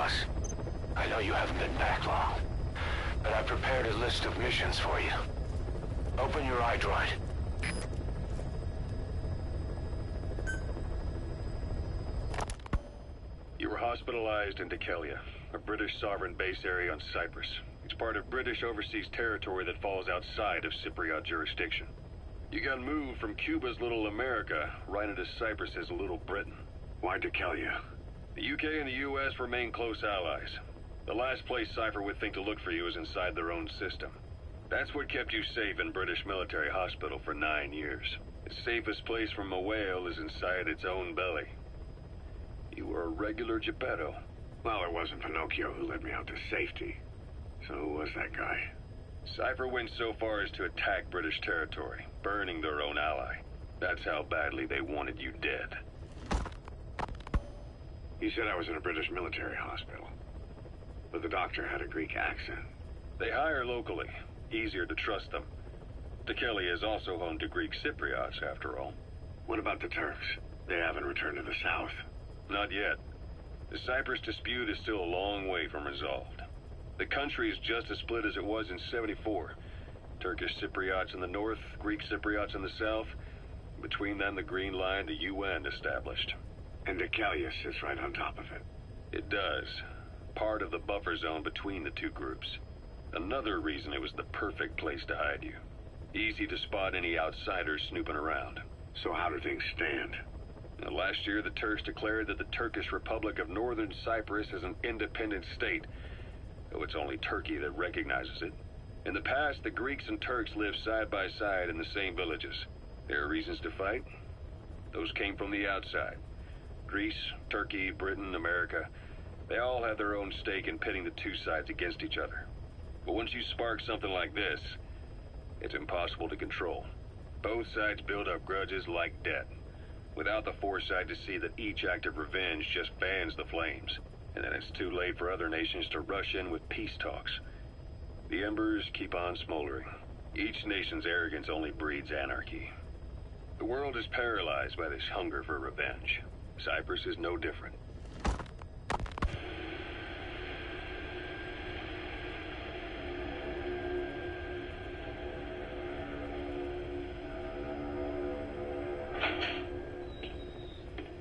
boss. I know you haven't been back long, but I've prepared a list of missions for you. Open your iDroid. You were hospitalized in Dekelia, a British sovereign base area on Cyprus. It's part of British overseas territory that falls outside of Cypriot jurisdiction. You got moved from Cuba's Little America right into Cyprus's Little Britain. Why Dekelia? The UK and the US remain close allies. The last place Cypher would think to look for you is inside their own system. That's what kept you safe in British military hospital for 9 years. The safest place from a whale is inside its own belly. You were a regular Geppetto. Well, it wasn't Pinocchio who led me out to safety. So who was that guy? Cypher went so far as to attack British territory, burning their own ally. That's how badly they wanted you dead. He said I was in a British military hospital, but the doctor had a Greek accent. They hire locally. Easier to trust them. Dekelia is also home to Greek Cypriots, after all. What about the Turks? They haven't returned to the south. Not yet. The Cyprus dispute is still a long way from resolved. The country is just as split as it was in '74. Turkish Cypriots in the north, Greek Cypriots in the south. Between them, the Green Line, the UN established. And Dekelia sits right on top of it. It does. Part of the buffer zone between the two groups. Another reason it was the perfect place to hide you. Easy to spot any outsiders snooping around. So how do things stand? Now, last year, the Turks declared that the Turkish Republic of Northern Cyprus is an independent state, though it's only Turkey that recognizes it. In the past, the Greeks and Turks lived side by side in the same villages. There are reasons to fight. Those came from the outside. Greece, Turkey, Britain, America, they all have their own stake in pitting the two sides against each other. But once you spark something like this, it's impossible to control. Both sides build up grudges like debt, without the foresight to see that each act of revenge just fans the flames, and then it's too late for other nations to rush in with peace talks. The embers keep on smoldering. Each nation's arrogance only breeds anarchy. The world is paralyzed by this hunger for revenge. Cyprus is no different.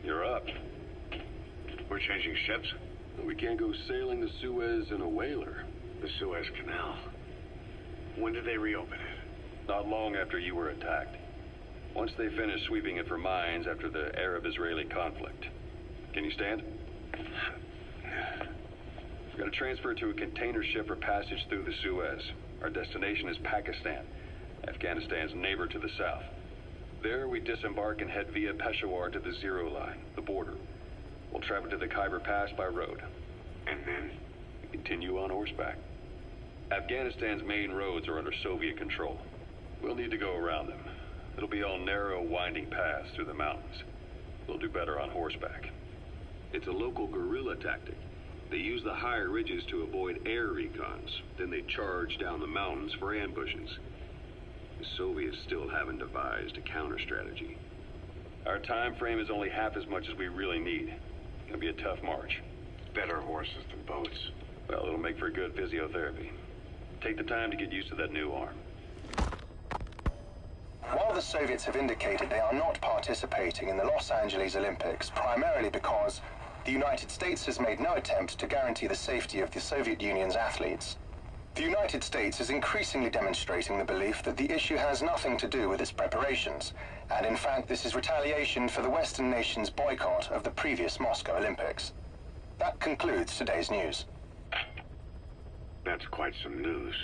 You're up. We're changing ships? We can't go sailing the Suez in a whaler. The Suez Canal. When did they reopen it? Not long after you were attacked. Once they finished sweeping it for mines after the Arab-Israeli conflict. Can you stand? We're going to transfer to a container ship for passage through the Suez. Our destination is Pakistan, Afghanistan's neighbor to the south. There, we disembark and head via Peshawar to the Zero Line, the border. We'll travel to the Khyber Pass by road. And then? We continue on horseback. Afghanistan's main roads are under Soviet control. We'll need to go around them. It'll be all narrow, winding paths through the mountains. We'll do better on horseback. It's a local guerrilla tactic. They use the higher ridges to avoid air recons. Then they charge down the mountains for ambushes. The Soviets still haven't devised a counter-strategy. Our time frame is only half as much as we really need. It'll be a tough march. Better horses than boats. Well, it'll make for good physiotherapy. Take the time to get used to that new arm. While the Soviets have indicated they are not participating in the Los Angeles Olympics, primarily because the United States has made no attempt to guarantee the safety of the Soviet Union's athletes, the United States is increasingly demonstrating the belief that the issue has nothing to do with its preparations, and in fact this is retaliation for the Western nations' boycott of the previous Moscow Olympics. That concludes today's news. That's quite some news.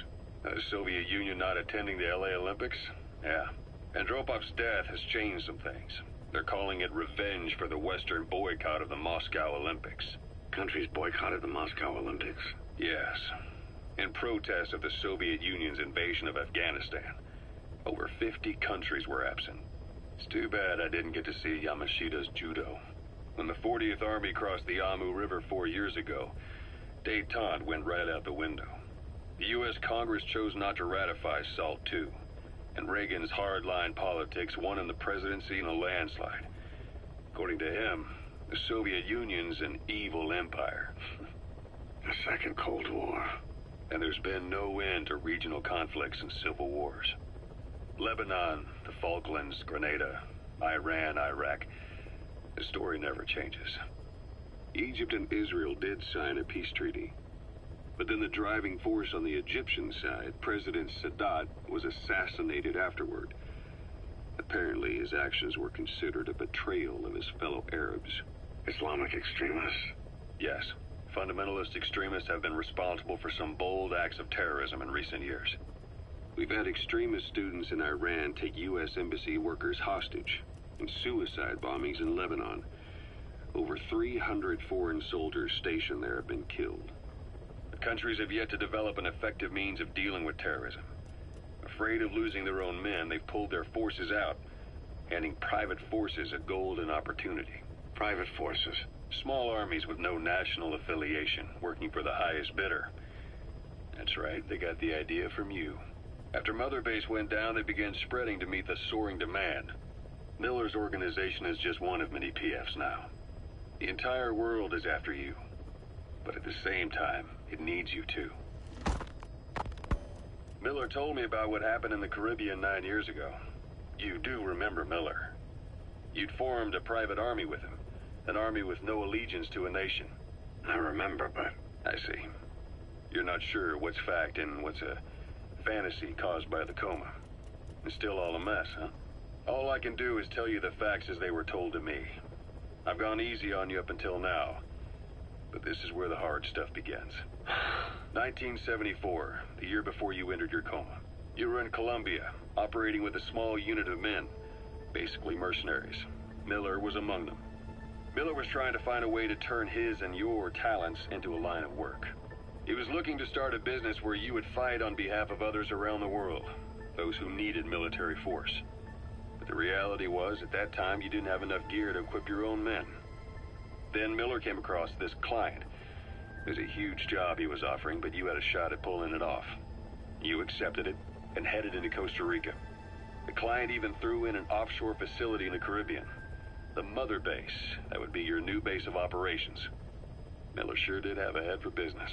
The Soviet Union not attending the LA Olympics? Yeah. Andropov's death has changed some things. They're calling it revenge for the Western boycott of the Moscow Olympics. Countries boycotted the Moscow Olympics? Yes. In protest of the Soviet Union's invasion of Afghanistan. Over 50 countries were absent. It's too bad I didn't get to see Yamashita's judo. When the 40th Army crossed the Amu River 4 years ago, détente went right out the window. The U.S. Congress chose not to ratify SALT II, and Reagan's hardline politics won him the presidency in a landslide. According to him, the Soviet Union's an evil empire. The Second Cold War. And there's been no end to regional conflicts and civil wars. Lebanon, the Falklands, Grenada, Iran, Iraq. The story never changes. Egypt and Israel did sign a peace treaty. But then the driving force on the Egyptian side, President Sadat, was assassinated afterward. Apparently, his actions were considered a betrayal of his fellow Arabs. Islamic extremists? Yes. Fundamentalist extremists have been responsible for some bold acts of terrorism in recent years. We've had extremist students in Iran take U.S. embassy workers hostage, and suicide bombings in Lebanon. Over 300 foreign soldiers stationed there have been killed. The countries have yet to develop an effective means of dealing with terrorism. Afraid of losing their own men, they've pulled their forces out, handing private forces a golden opportunity. Private forces? Small armies with no national affiliation, working for the highest bidder. That's right, they got the idea from you. After Mother Base went down, they began spreading to meet the soaring demand. Miller's organization is just one of many PFs now. The entire world is after you. But at the same time, it needs you too. Miller told me about what happened in the Caribbean 9 years ago. You do remember Miller. You'd formed a private army with him. An army with no allegiance to a nation. I remember, but... I see. You're not sure what's fact and what's a fantasy caused by the coma. It's still all a mess, huh? All I can do is tell you the facts as they were told to me. I've gone easy on you up until now. But this is where the hard stuff begins. 1974, the year before you entered your coma. You were in Colombia, operating with a small unit of men. Basically mercenaries. Miller was among them. Miller was trying to find a way to turn his and your talents into a line of work. He was looking to start a business where you would fight on behalf of others around the world, those who needed military force. But the reality was, at that time, you didn't have enough gear to equip your own men. Then Miller came across this client. It was a huge job he was offering, but you had a shot at pulling it off. You accepted it and headed into Costa Rica. The client even threw in an offshore facility in the Caribbean. The Mother Base, that would be your new base of operations. Miller sure did have a head for business.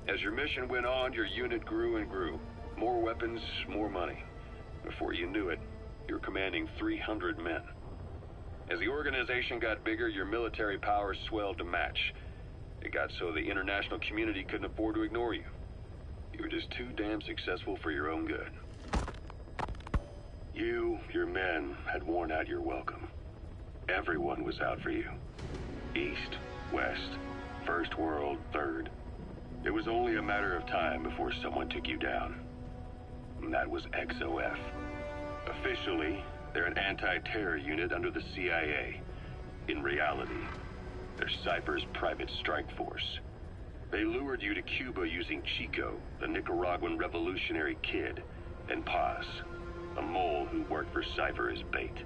As your mission went on, your unit grew and grew. More weapons, more money. Before you knew it, you were commanding 300 men. As the organization got bigger, your military powers swelled to match. It got so the international community couldn't afford to ignore you. You were just too damn successful for your own good. You, your men, had worn out your welcome. Everyone was out for you. East, West, First World, Third. It was only a matter of time before someone took you down. And that was XOF. Officially, they're an anti-terror unit under the CIA. In reality, they're Cypher's private strike force. They lured you to Cuba using Chico, the Nicaraguan revolutionary kid, and Paz, a mole who worked for Cypher as bait.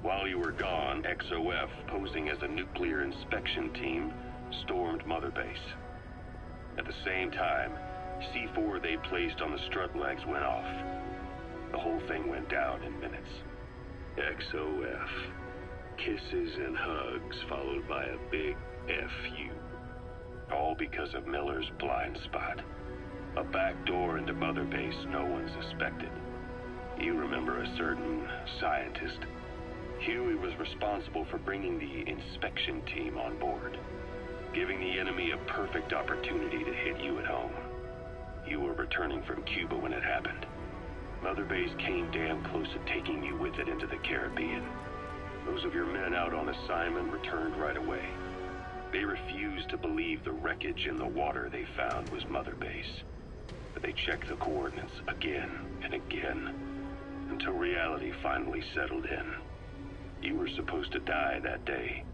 While you were gone, XOF, posing as a nuclear inspection team, stormed Mother Base. At the same time, C4 they placed on the strut legs went off. The whole thing went down in minutes. XOF. Kisses and hugs followed by a big FU. All because of Miller's blind spot. A back door into Mother Base no one suspected. You remember a certain scientist. Huey was responsible for bringing the inspection team on board, giving the enemy a perfect opportunity to hit you at home. You were returning from Cuba when it happened. Mother Base came damn close to taking you with it into the Caribbean. Those of your men out on assignment returned right away. They refused to believe the wreckage in the water they found was Mother Base. But they checked the coordinates again and again, until reality finally settled in. You were supposed to die that day.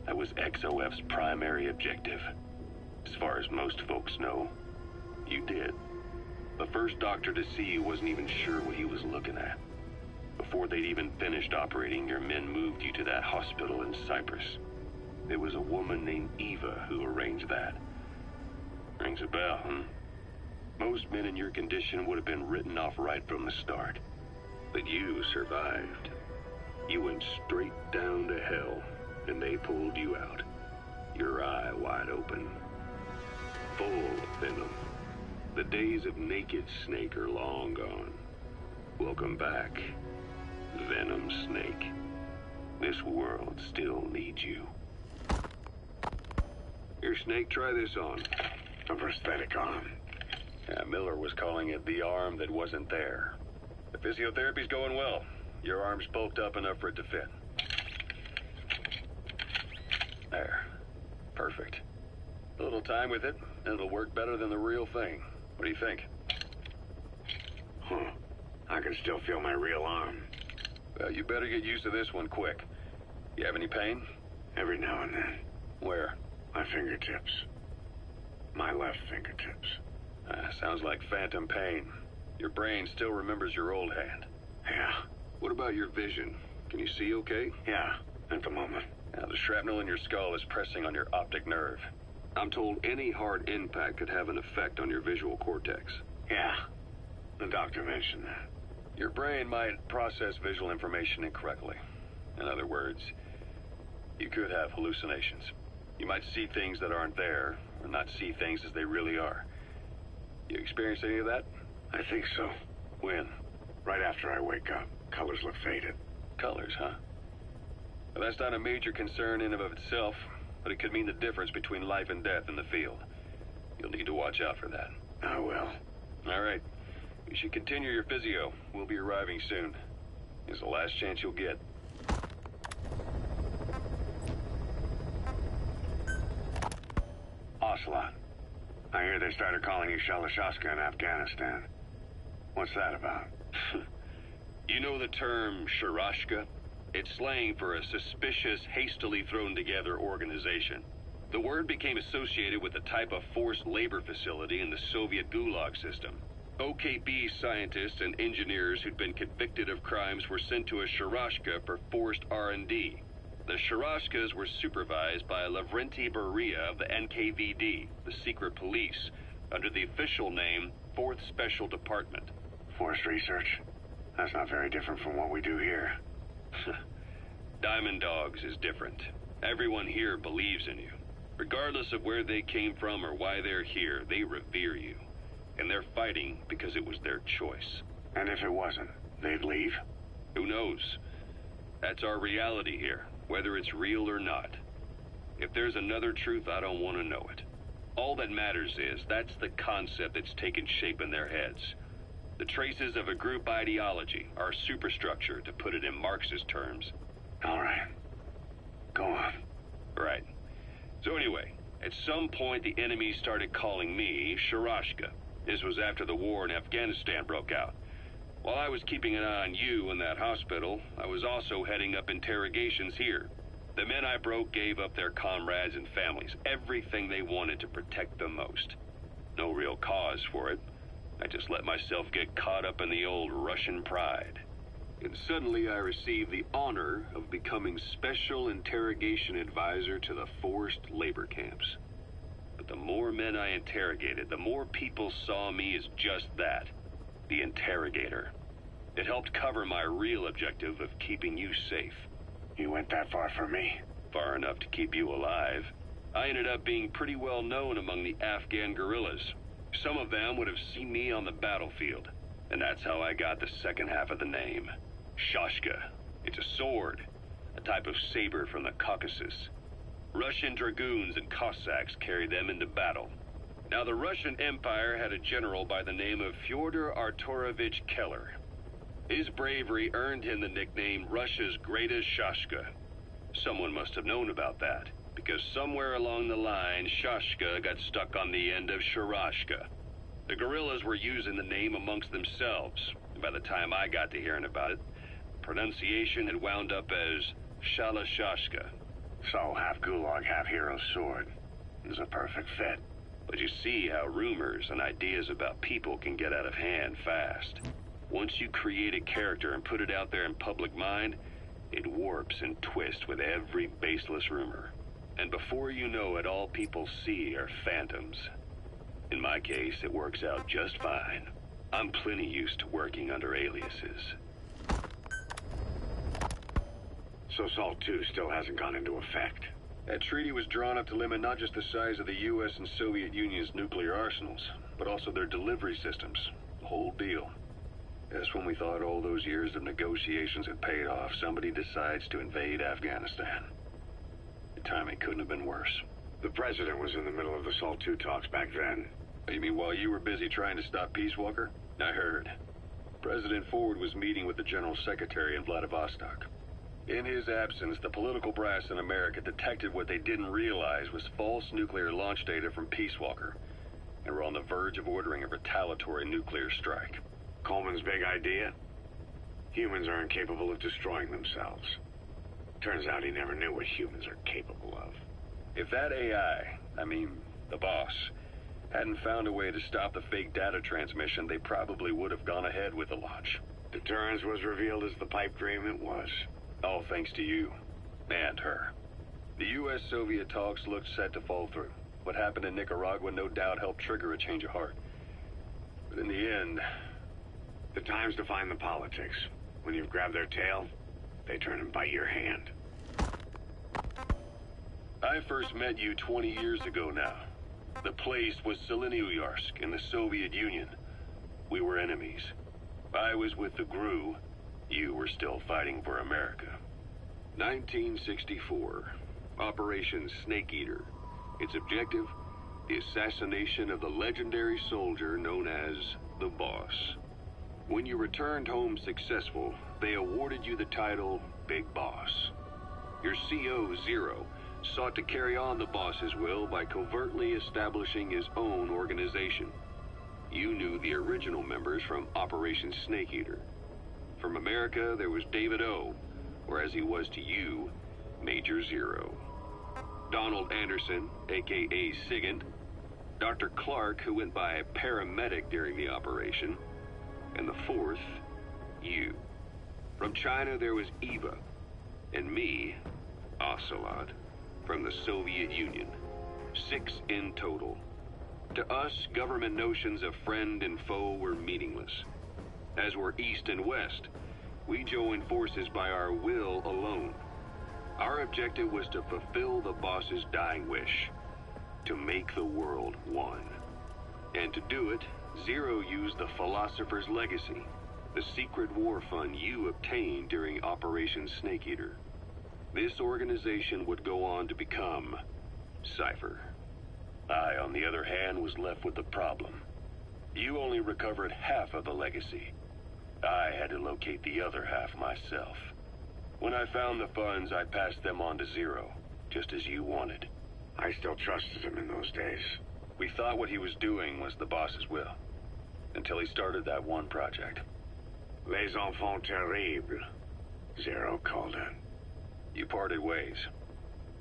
That was XOF's primary objective. As far as most folks know, you did. The first doctor to see you wasn't even sure what he was looking at. Before they'd even finished operating, your men moved you to that hospital in Cyprus. It was a woman named Eva who arranged that. Rings a bell, huh? Most men in your condition would have been written off right from the start. But you survived. You went straight down to hell, and they pulled you out. Your eye wide open. full of venom. The days of naked Snake are long gone. Welcome back, Venom Snake. This world still needs you. Here, Snake, try this on. A prosthetic arm. Yeah, Miller was calling it the arm that wasn't there. The physiotherapy's going well. Your arm's bulked up enough for it to fit. There. Perfect. A little time with it, and it'll work better than the real thing. What do you think? Huh. I can still feel my real arm. Well, you better get used to this one quick. You have any pain? Every now and then. Where? My fingertips. My left fingertips. Sounds like phantom pain. Your brain still remembers your old hand. Yeah. What about your vision? Can you see okay? Yeah, at the moment. Now, the shrapnel in your skull is pressing on your optic nerve. I'm told any hard impact could have an effect on your visual cortex. Yeah. The doctor mentioned that. Your brain might process visual information incorrectly. In other words, you could have hallucinations. You might see things that aren't there, or not see things as they really are. You experience any of that? I think so. When? Right after I wake up. Colors look faded. Colors, huh? Well, that's not a major concern in and of itself, but it could mean the difference between life and death in the field. You'll need to watch out for that. I will. All right. You should continue your physio. We'll be arriving soon. It's the last chance you'll get. Ocelot. I hear they started calling you Shalashaska in Afghanistan. What's that about? You know the term Sharashka? It's slang for a suspicious, hastily thrown together organization. The word became associated with a type of forced labor facility in the Soviet Gulag system. OKB scientists and engineers who'd been convicted of crimes were sent to a Sharashka for forced R&D. The Sharashkas were supervised by Lavrenti Beria of the NKVD, the secret police, under the official name 4th Special Department. Forced research? That's not very different from what we do here. Diamond Dogs is different. Everyone here believes in you. Regardless of where they came from or why they're here, they revere you. And they're fighting because it was their choice. And if it wasn't, they'd leave? Who knows? That's our reality here, whether it's real or not. If there's another truth, I don't want to know it. All that matters is that's the concept that's taken shape in their heads. The traces of a group ideology, our superstructure, to put it in Marxist terms. All right. Go on. Right. So anyway, at some point the enemy started calling me Sharashka. This was after the war in Afghanistan broke out. While I was keeping an eye on you in that hospital, I was also heading up interrogations here. The men I broke gave up their comrades and families, everything they wanted to protect them most. No real cause for it. I just let myself get caught up in the old Russian pride. And suddenly I received the honor of becoming Special Interrogation Advisor to the forced labor camps. But the more men I interrogated, the more people saw me as just that, the interrogator. It helped cover my real objective of keeping you safe. You went that far for me? Far enough to keep you alive. I ended up being pretty well known among the Afghan guerrillas. Some of them would have seen me on the battlefield, and that's how I got the second half of the name. Shashka. It's a sword, a type of saber from the Caucasus. Russian dragoons and Cossacks carried them into battle. Now, the Russian Empire had a general by the name of Fyodor Arturovich Keller. His bravery earned him the nickname Russia's Greatest Shashka. Someone must have known about that, because somewhere along the line, Shashka got stuck on the end of Sharashka. The guerrillas were using the name amongst themselves, and by the time I got to hearing about it, pronunciation had wound up as Shalashashka. So, half Gulag, half Hero Sword. Is a perfect fit. But you see how rumors and ideas about people can get out of hand fast. Once you create a character and put it out there in public mind, it warps and twists with every baseless rumor. And before you know it, all people see are phantoms. In my case, it works out just fine. I'm plenty used to working under aliases. So Salt 2 still hasn't gone into effect? That treaty was drawn up to limit not just the size of the U.S. and Soviet Union's nuclear arsenals, but also their delivery systems. The whole deal. Just when we thought all those years of negotiations had paid off, somebody decides to invade Afghanistan. The timing couldn't have been worse. The president was in the middle of the SALT II talks back then. You mean while you were busy trying to stop Peace Walker? I heard. President Ford was meeting with the General Secretary in Vladivostok. In his absence, the political brass in America detected what they didn't realize was false nuclear launch data from Peace Walker, and were on the verge of ordering a retaliatory nuclear strike. Coleman's big idea? Humans are incapable of destroying themselves. Turns out he never knew what humans are capable of. If that AI, the boss, hadn't found a way to stop the fake data transmission, they probably would have gone ahead with the launch. Deterrence was revealed as the pipe dream it was. All thanks to you. And her. The U.S.-Soviet talks looked set to fall through. What happened in Nicaragua no doubt helped trigger a change of heart. But in the end... The time's to find the politics. When you've grabbed their tail, they turn and bite your hand. I first met you 20 years ago now. The place was Selenouyarsk in the Soviet Union. We were enemies. I was with the GRU. You were still fighting for America. 1964. Operation Snake Eater. Its objective? The assassination of the legendary soldier known as the Boss. When you returned home successful, they awarded you the title Big Boss. Your CO, Zero, sought to carry on the boss's will by covertly establishing his own organization. You knew the original members from Operation Snake Eater. From America, there was David O, or as he was to you, Major Zero. Donald Anderson, aka Sigint. Dr. Clark, who went by paramedic during the operation. And the fourth, you. From China, there was Eva. And me, Ocelot, from the Soviet Union. 6 in total. To us, government notions of friend and foe were meaningless. As were East and West, we joined forces by our will alone. Our objective was to fulfill the boss's dying wish, to make the world one. And to do it, Zero used the Philosopher's Legacy, the secret war fund you obtained during Operation Snake Eater. This organization would go on to become Cypher. I, on the other hand, was left with the problem. You only recovered half of the legacy. I had to locate the other half myself. When I found the funds, I passed them on to Zero, just as you wanted. I still trusted him in those days. We thought what he was doing was the boss's will, until he started that one project. Les enfants terribles, Zero called it. You parted ways,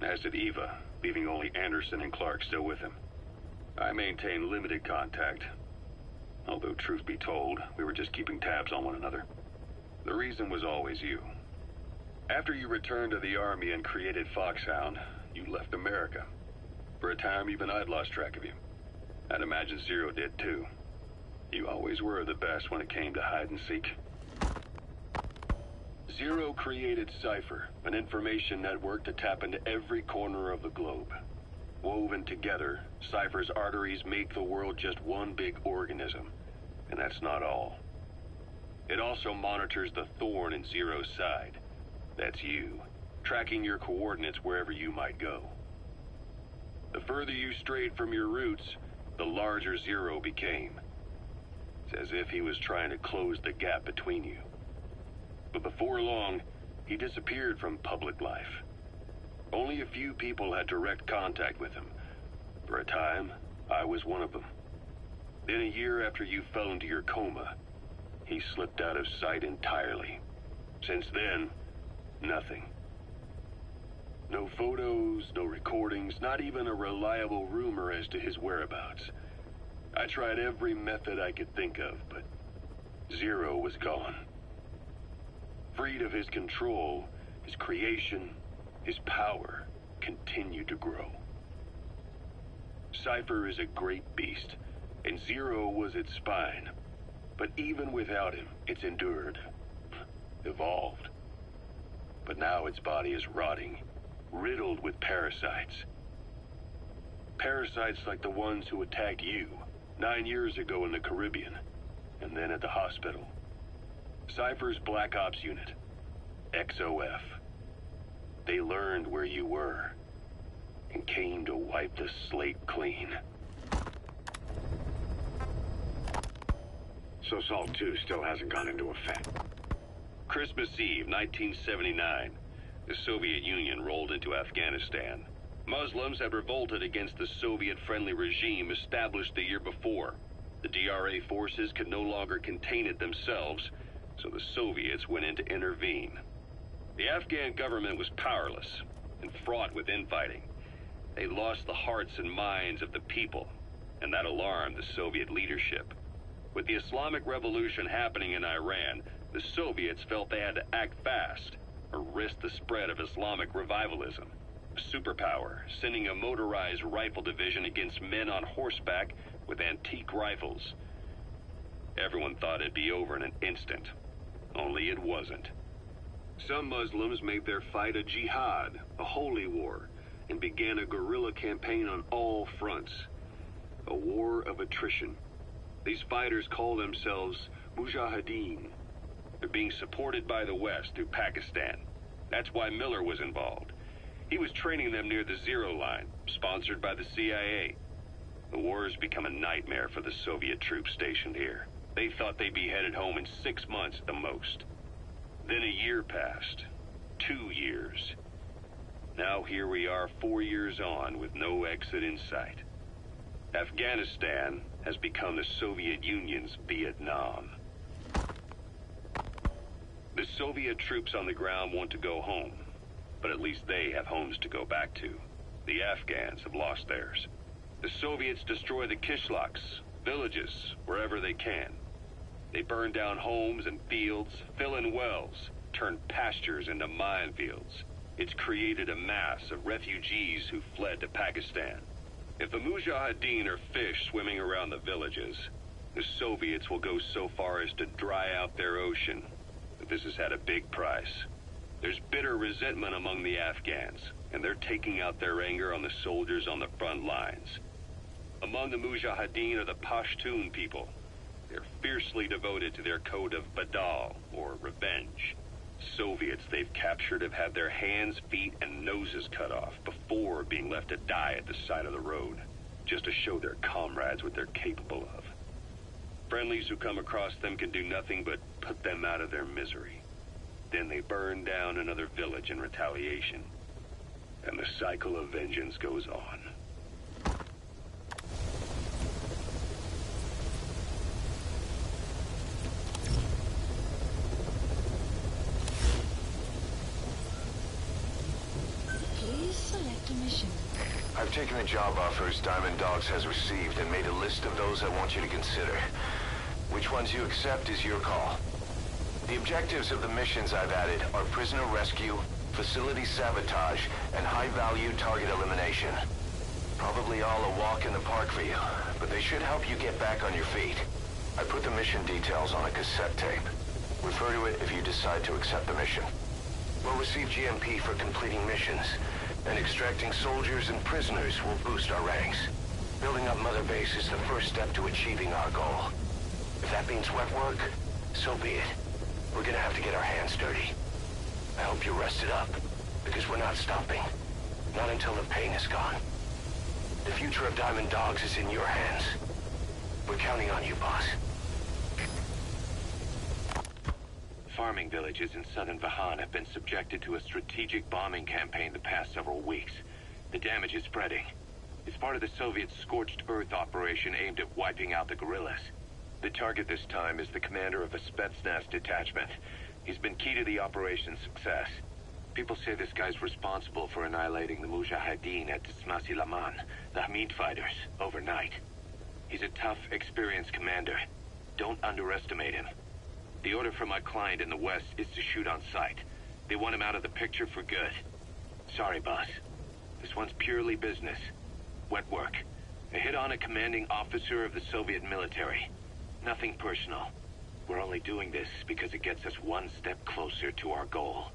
as did Eva, leaving only Anderson and Clark still with him. I maintained limited contact, although truth be told, we were just keeping tabs on one another. The reason was always you. After you returned to the Army and created Foxhound, you left America. For a time, even I'd lost track of you. I'd imagine Zero did too. You always were the best when it came to hide and seek. Zero created Cypher, an information network to tap into every corner of the globe. Woven together, Cypher's arteries make the world just one big organism. And that's not all. It also monitors the thorn in Zero's side. That's you, tracking your coordinates wherever you might go. The further you strayed from your roots, the larger Zero became. It's as if he was trying to close the gap between you. But before long, he disappeared from public life. Only a few people had direct contact with him. For a time, I was one of them. Then a year after you fell into your coma, he slipped out of sight entirely. Since then, nothing. No photos, no recordings, not even a reliable rumor as to his whereabouts. I tried every method I could think of, but Zero was gone. Freed of his control, his creation, his power continued to grow. Cypher is a great beast, and Zero was its spine. But even without him, it's endured, evolved. But now its body is rotting, riddled with parasites. Parasites like the ones who attacked you 9 years ago in the Caribbean, and then at the hospital. Cypher's Black Ops Unit, XOF. They learned where you were, and came to wipe the slate clean. So Salt 2 still hasn't gone into effect. Christmas Eve, 1979, the Soviet Union rolled into Afghanistan. Muslims had revolted against the Soviet-friendly regime established the year before. The DRA forces could no longer contain it themselves, so the Soviets went in to intervene. The Afghan government was powerless and fraught with infighting. They lost the hearts and minds of the people, and that alarmed the Soviet leadership. With the Islamic Revolution happening in Iran, the Soviets felt they had to act fast or risk the spread of Islamic revivalism. A superpower, sending a motorized rifle division against men on horseback with antique rifles. Everyone thought it'd be over in an instant, only it wasn't. Some Muslims made their fight a jihad, a holy war, and began a guerrilla campaign on all fronts. A war of attrition. These fighters call themselves Mujahideen. They're being supported by the West through Pakistan. That's why Miller was involved. He was training them near the Zero Line, sponsored by the CIA. The war has become a nightmare for the Soviet troops stationed here. They thought they'd be headed home in 6 months at the most. Then a year passed. 2 years. Now here we are 4 years on with no exit in sight. Afghanistan has become the Soviet Union's Vietnam. The Soviet troops on the ground want to go home, but at least they have homes to go back to. The Afghans have lost theirs. The Soviets destroy the kishlaks, villages, wherever they can. They burn down homes and fields, fill in wells, turn pastures into minefields. It's created a mass of refugees who fled to Pakistan. If the Mujahideen are fish swimming around the villages, the Soviets will go so far as to dry out their ocean. But this has had a big price. There's bitter resentment among the Afghans, and they're taking out their anger on the soldiers on the front lines. Among the Mujahideen are the Pashtun people. They're fiercely devoted to their code of Badal, or revenge. Soviets they've captured have had their hands, feet, and noses cut off before being left to die at the side of the road, just to show their comrades what they're capable of. Friendlies who come across them can do nothing but put them out of their misery. Then they burn down another village in retaliation, and the cycle of vengeance goes on. I've taken the job offers Diamond Dogs has received and made a list of those I want you to consider. Which ones you accept is your call. The objectives of the missions I've added are prisoner rescue, facility sabotage, and high-value target elimination. Probably all a walk in the park for you, but they should help you get back on your feet. I put the mission details on a cassette tape. Refer to it if you decide to accept the mission. We'll receive GMP for completing missions, and extracting soldiers and prisoners will boost our ranks. Building up Mother Base is the first step to achieving our goal. If that means wet work, so be it. We're gonna have to get our hands dirty. I hope you're rested up, because we're not stopping. Not until the pain is gone. The future of Diamond Dogs is in your hands. We're counting on you, boss. Farming villages in southern Vahan have been subjected to a strategic bombing campaign the past several weeks. The damage is spreading. It's part of the Soviet Scorched Earth operation aimed at wiping out the guerrillas. The target this time is the commander of a Spetsnaz detachment. He's been key to the operation's success. People say this guy's responsible for annihilating the Mujahideen at Tismasi Laman, the Hamid fighters, overnight. He's a tough, experienced commander. Don't underestimate him. The order from my client in the West is to shoot on sight. They want him out of the picture for good. Sorry, boss. This one's purely business. Wet work. A hit on a commanding officer of the Soviet military. Nothing personal. We're only doing this because it gets us one step closer to our goal.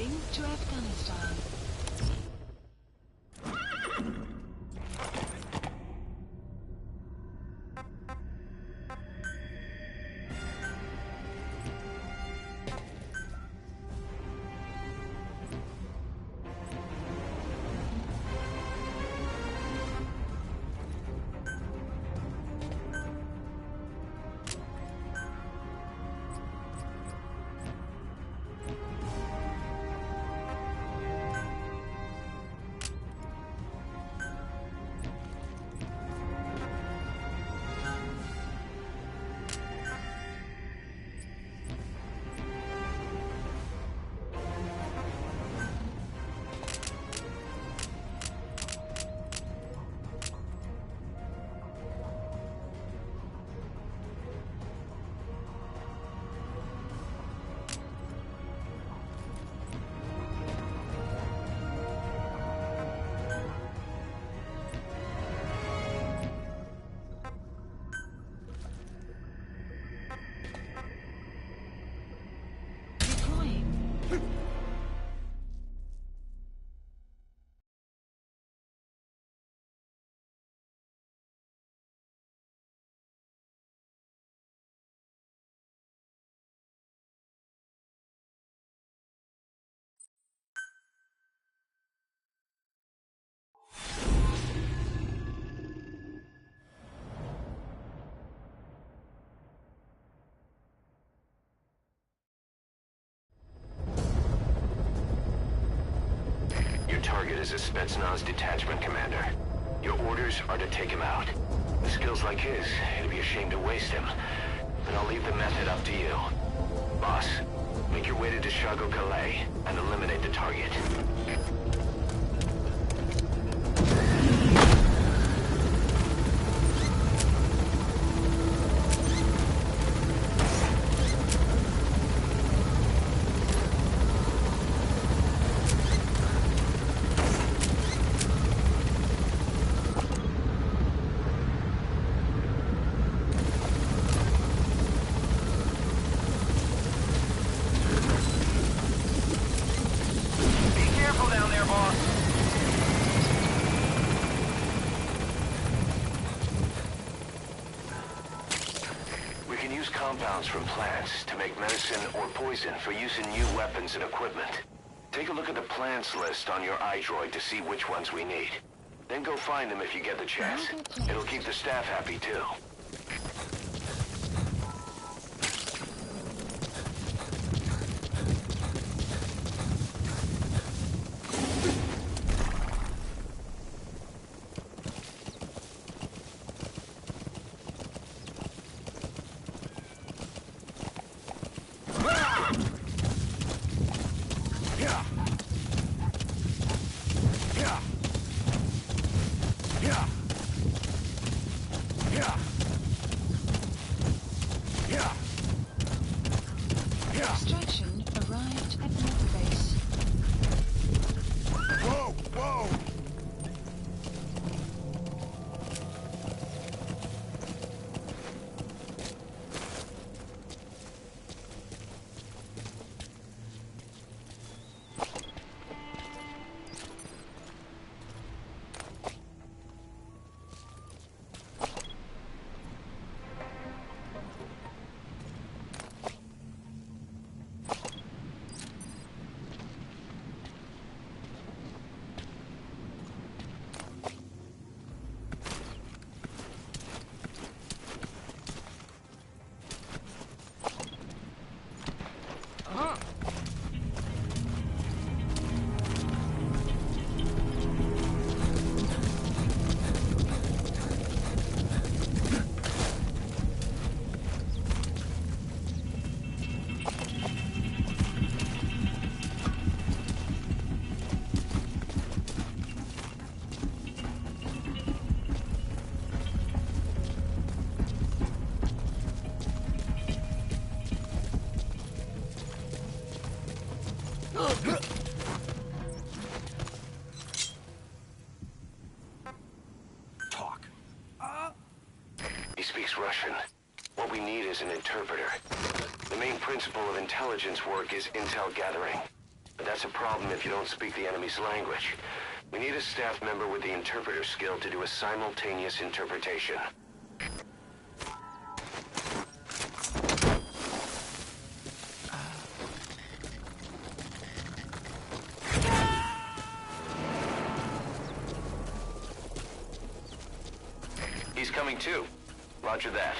Reloading to Afghanistan. Target is a Spetsnaz detachment commander. Your orders are to take him out. With skills like his, it'd be a shame to waste him. But I'll leave the method up to you. Boss, make your way to Dishago Calais and eliminate the target. Compounds from plants to make medicine or poison for use in new weapons and equipment. Take a look at the plants list on your iDroid to see which ones we need. Then go find them if you get the chance. It'll keep the staff happy too. Extraction arrived at Nova Base. Whoa! Whoa! Talk. He speaks Russian. What we need is an interpreter. The main principle of intelligence work is intel gathering. But that's a problem if you don't speak the enemy's language. We need a staff member with the interpreter skill to do a simultaneous interpretation. He's coming too. Roger that.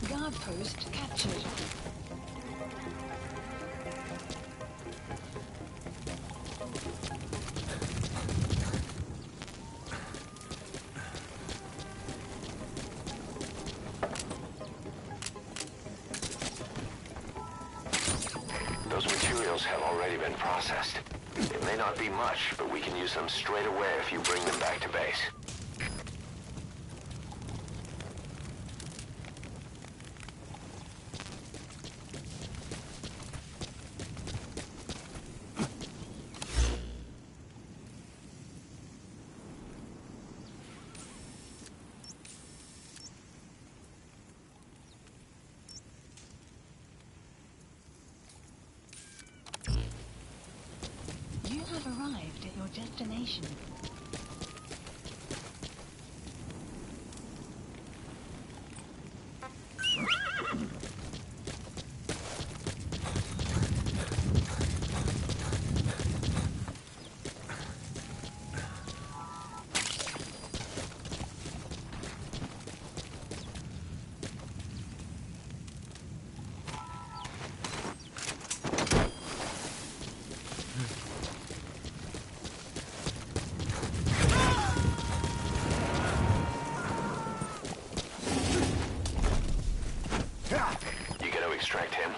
Guard post captured. Those materials have already been processed. It may not be much, but we can use them straight away if you bring them back to base. You have arrived at your destination. You got to extract him.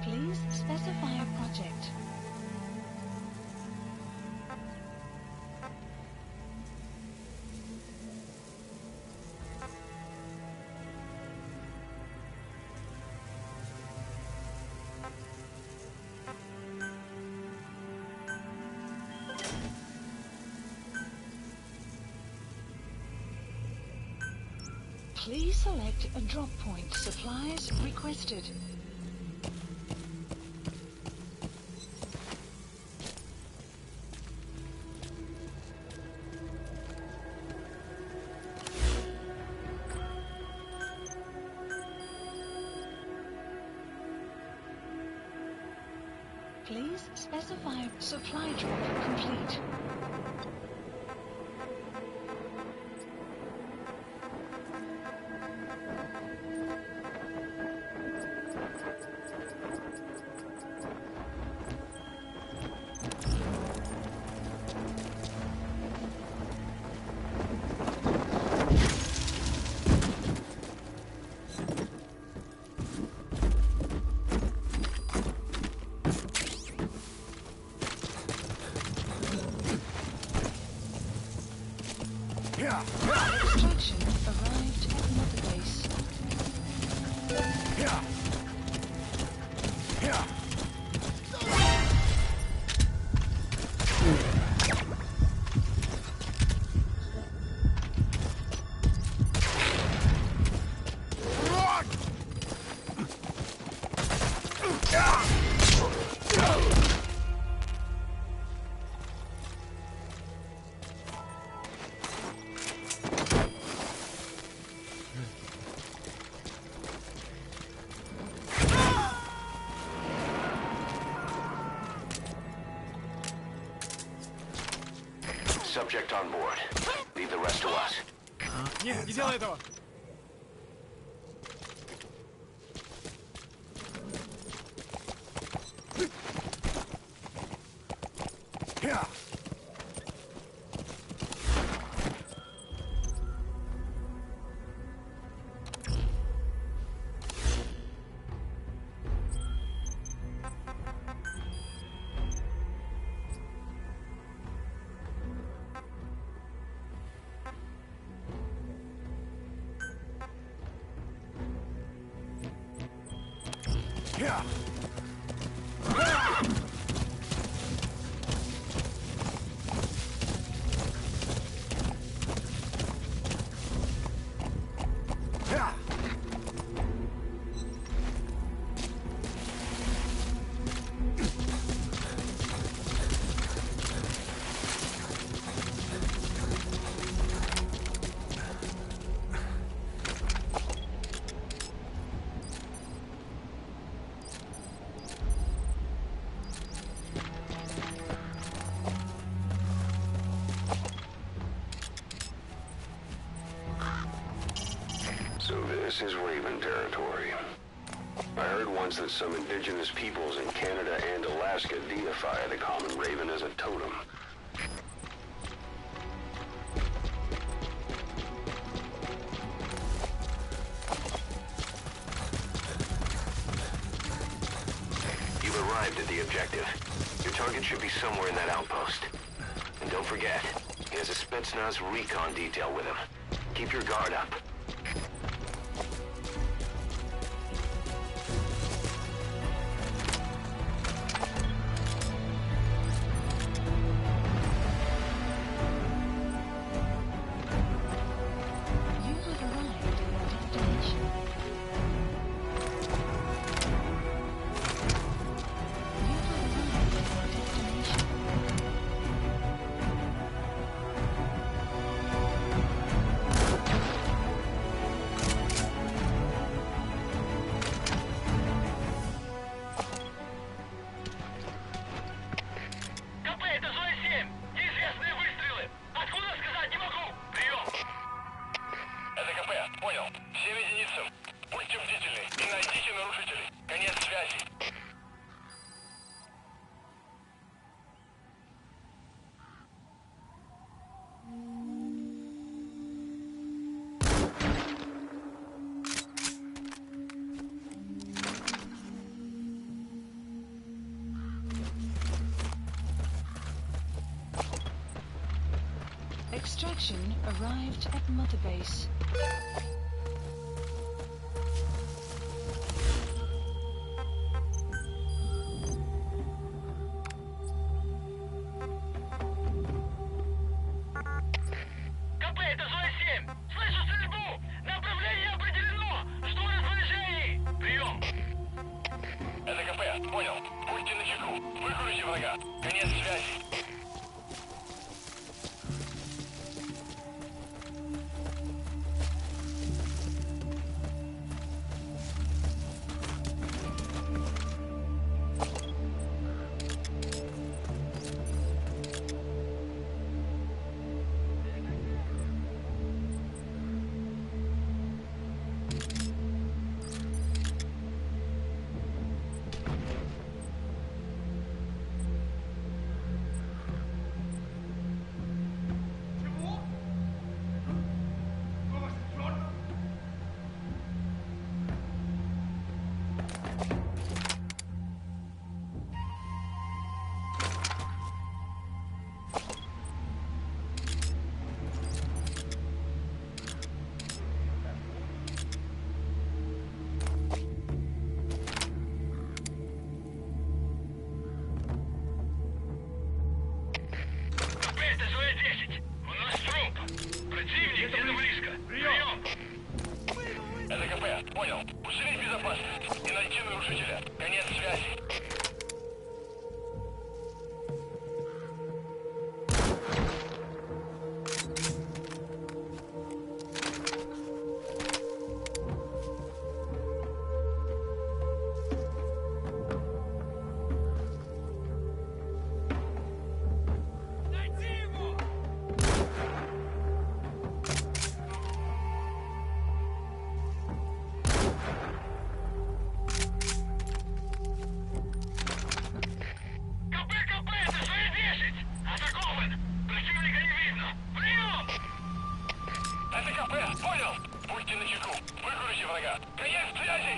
Please specify a project. Please select a drop point. Supplies requested. Please specify supply drop complete. Extraction arrived at Mother Base. Subject on board. Leave the rest to us. Нет, не делай этого! So this is Raven territory. I heard once that some indigenous peoples in Canada and Alaska deify the common raven as a totem. You've arrived at the objective. Your target should be somewhere in that outpost. And don't forget, he has a Spetsnaz recon detail with him. Keep your guard up. You have arrived at your destination. You have arrived at your destination. КП, это зона 7. Неизвестные выстрелы. Откуда сказать не могу. Прием. Это КП, понял. Всем единицам. Будьте бдительны и найдите нарушителей. Конец связи. Extraction arrived at Mother Base. КП, это зона 7. Слышу стрельбу. Направление определено. Жду распоряжений. Прием. Это КП, понял. Будьте начеку. Выкурите врага. Конец связи. КП, понял? Будьте начеку. Выкурите врага. Конец связи!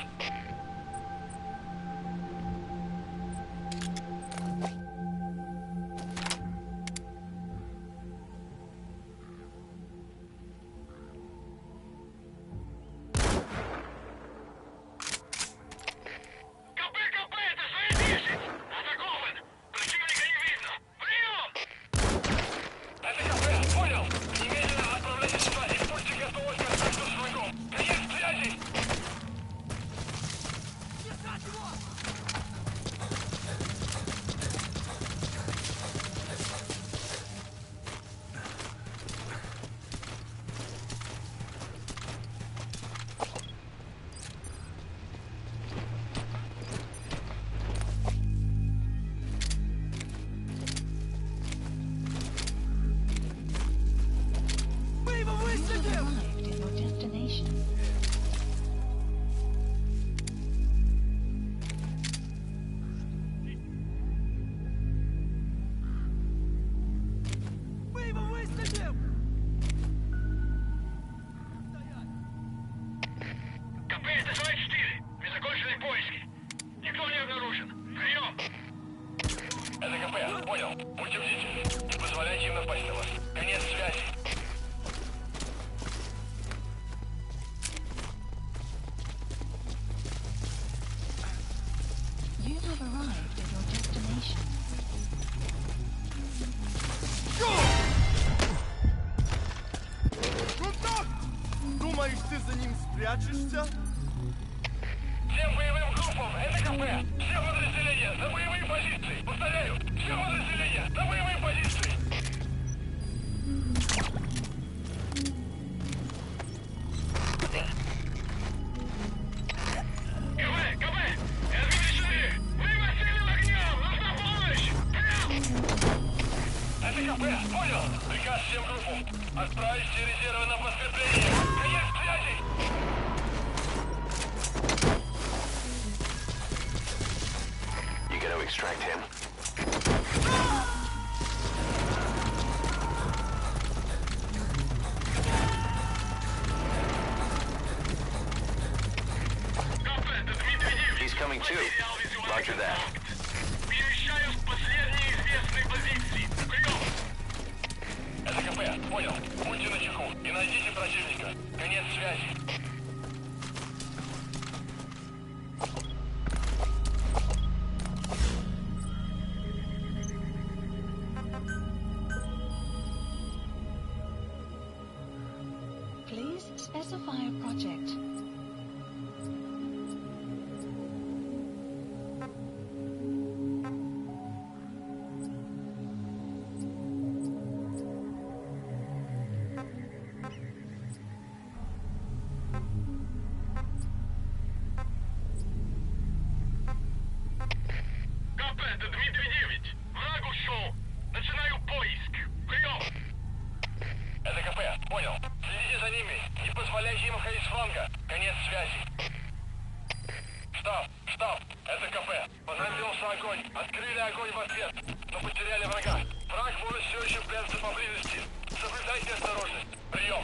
КП, это свои 10! Атакован! Противника не видно! Прием! Это КП, понял? Немедленно отправляйте сюда и будьте готовы к контакту с врагом. Конец связи! You've arrived at your destination. КП, это свои 4. Мы закончили поиски. Никто не обнаружен. Прием! Это КП, понял. Будьте бдительны. Не позволяйте им напасть на вас. Конец связи. You have arrived at your destination. Думаешь, ты за ним спрячешься? Всем боевым группам, это КП. Все подразделения на боевые позиции. Повторяю, все подразделения на боевые позиции. КП! Разрешены! Мы под сильным огнем! Нужна помощь! Это КП, понял? Приказ всем группам. Отправить все резервы на подкрепление. Конец связи! You gotta extract him. КП, это Дмитрий Дивич. He's coming too. Roger that. Перемещаю в последние известные позиции. Прием! Это КП, понял. Будьте начеку и найдите противника. Конец связи. Please specify a project. КП, это Дмитрий Дивич. Враг ушел. Начинаю поиск. Прием! Это КП, понял. Следите за ними. Не позволяйте им ходить с фланга. Конец связи. Штаб, это КП. Возобновился огонь. Открыли огонь в ответ, но потеряли врага. Враг может все еще прятаться поблизости. Соблюдайте осторожность. Прием!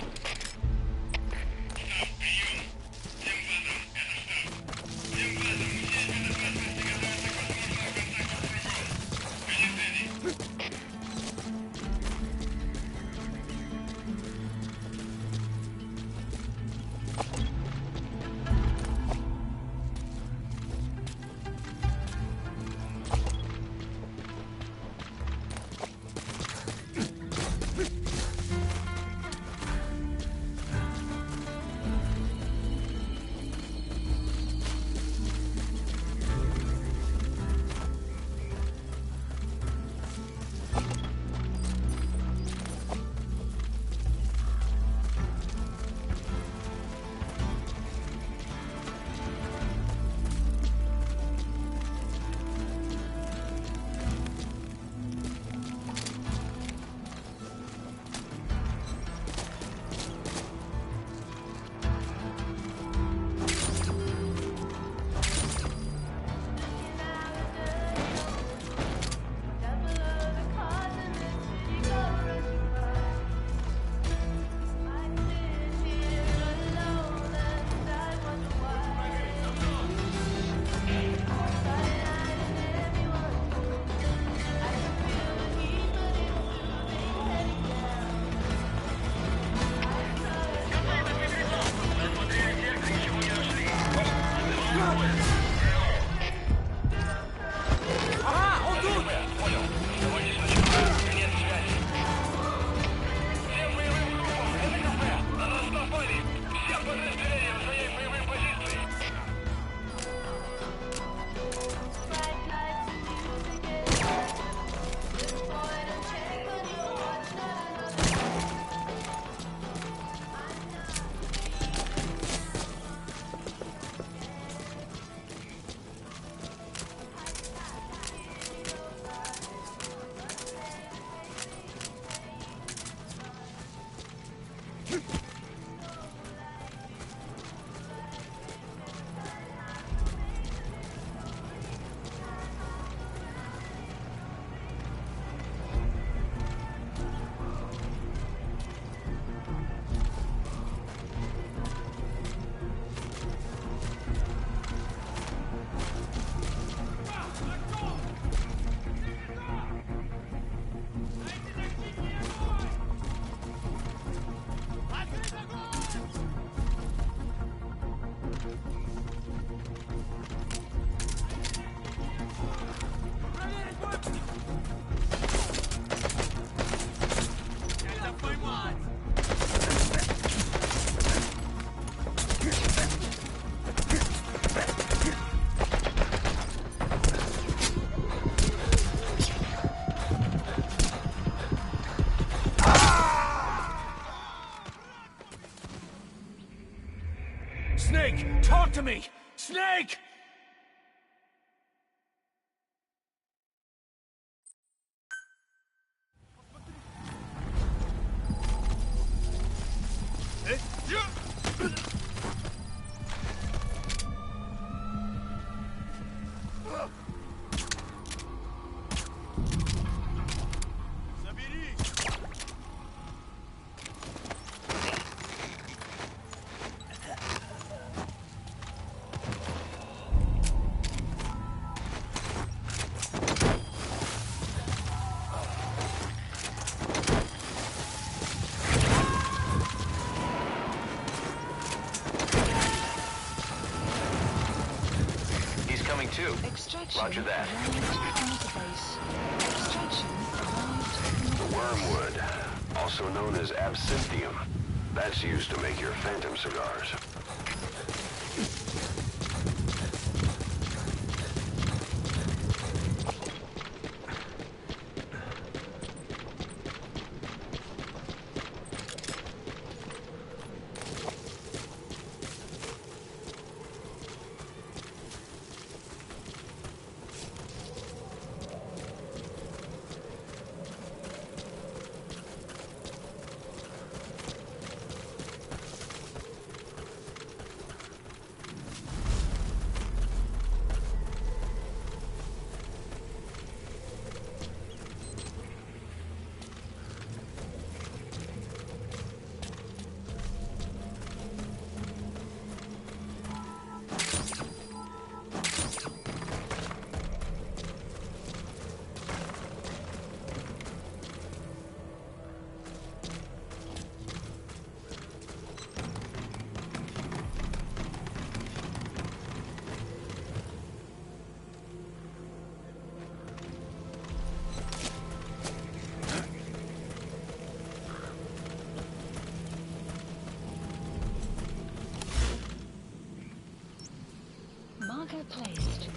Snake, talk to me! Snake! Too. Extraction Roger that. Extraction The wormwood, also known as absinthium. That's used to make your phantom cigars. marker placed.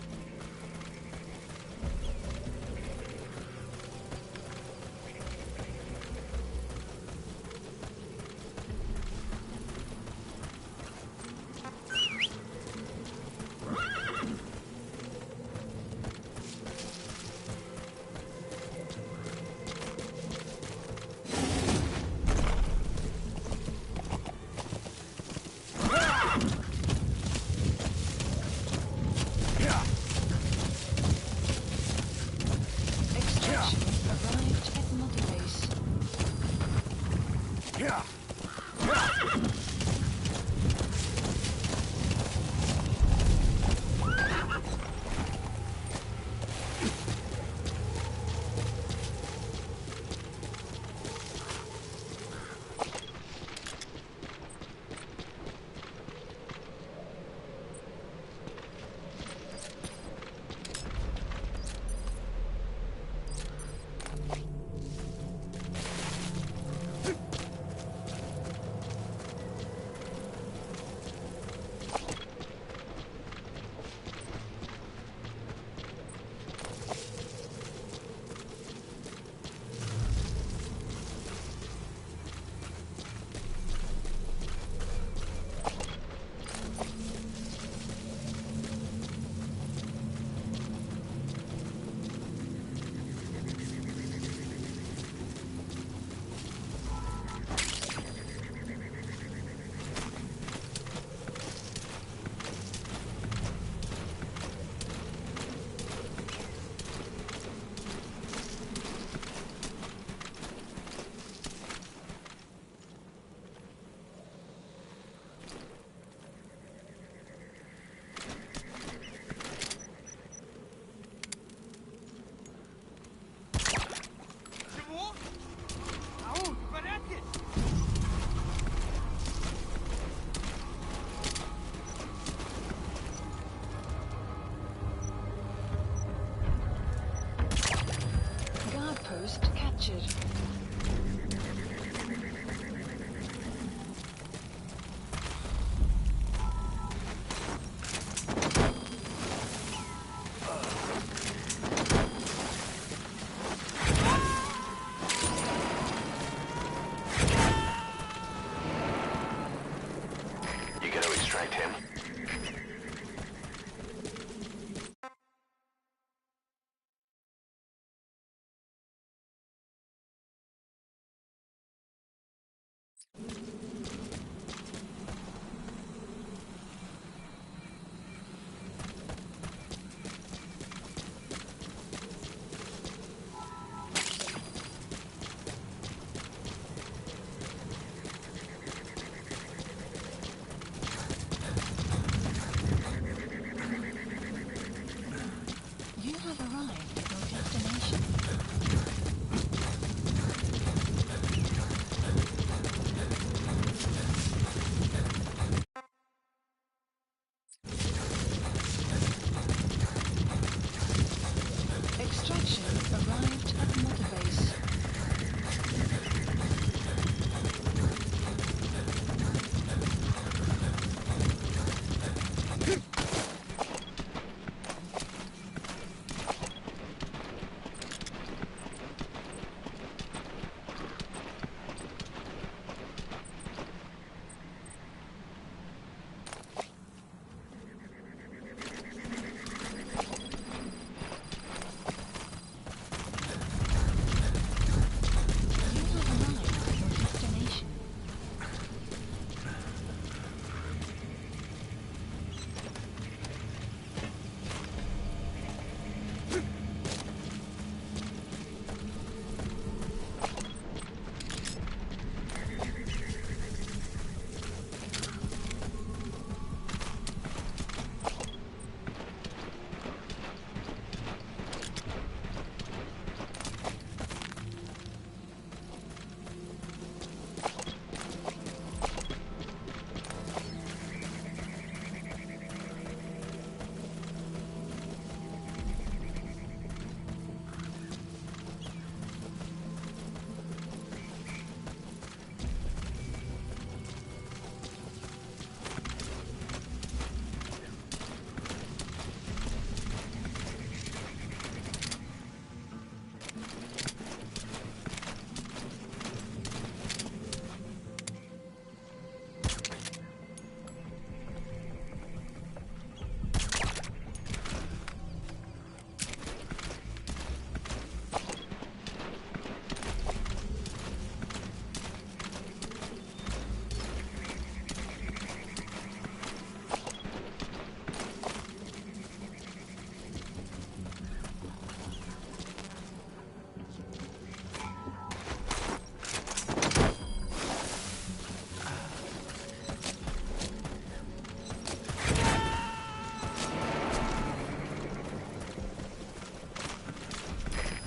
extract him. You have arrived at your destination. Extraction arrived at Mother Base.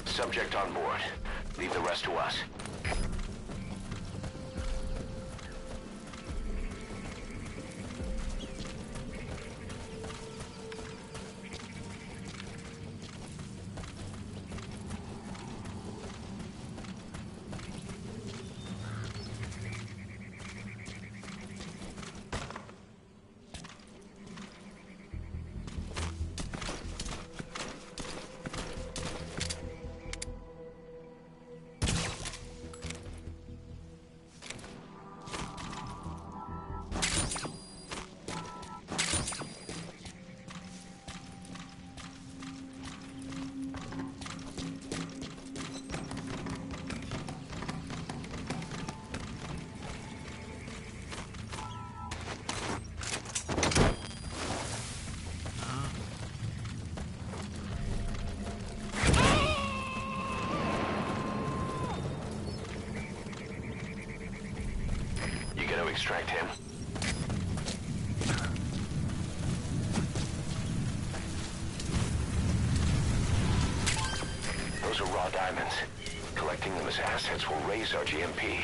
Subject on board. Leave the rest to us. Extract him. Those are raw diamonds. Collecting them as assets will raise our GMP.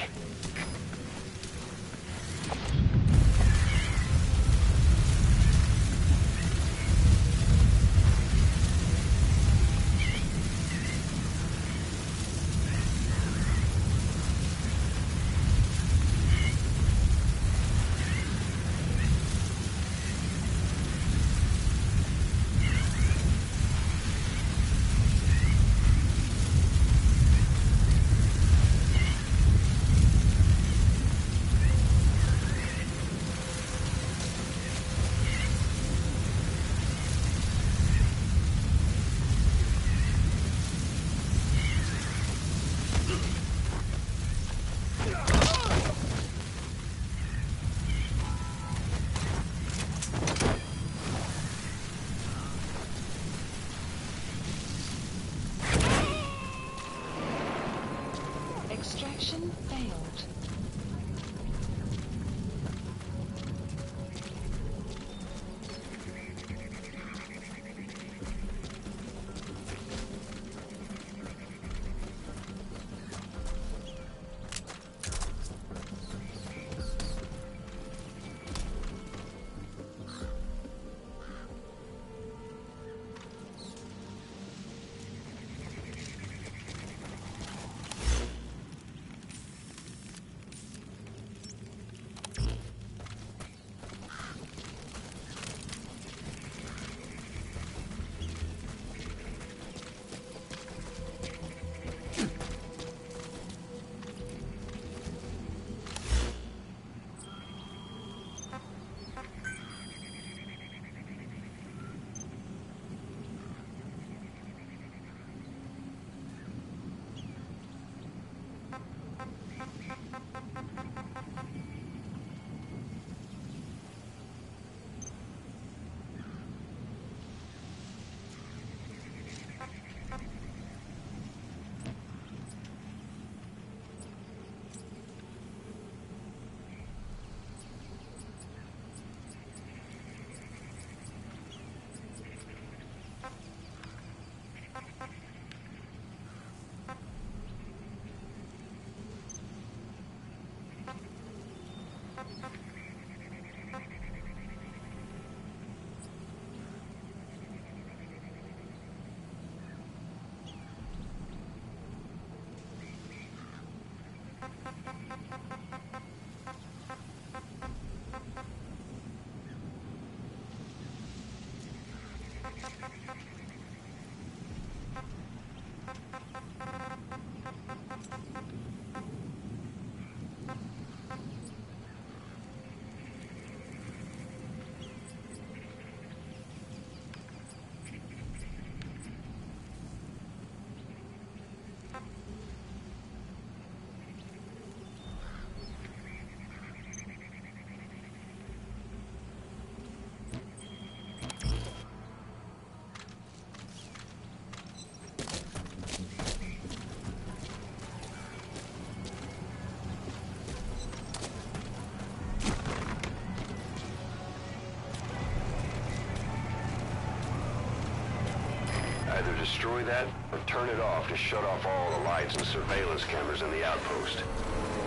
Either destroy that, or turn it off to shut off all the lights and surveillance cameras in the outpost.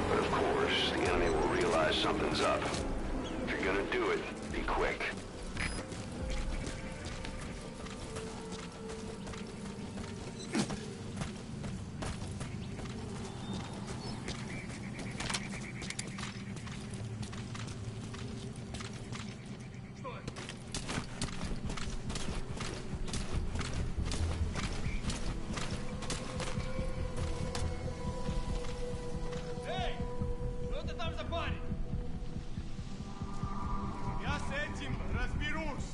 But of course, the enemy will realize something's up. If you're gonna do it, be quick. Эй! Что ты там за парень? Я с этим разберусь.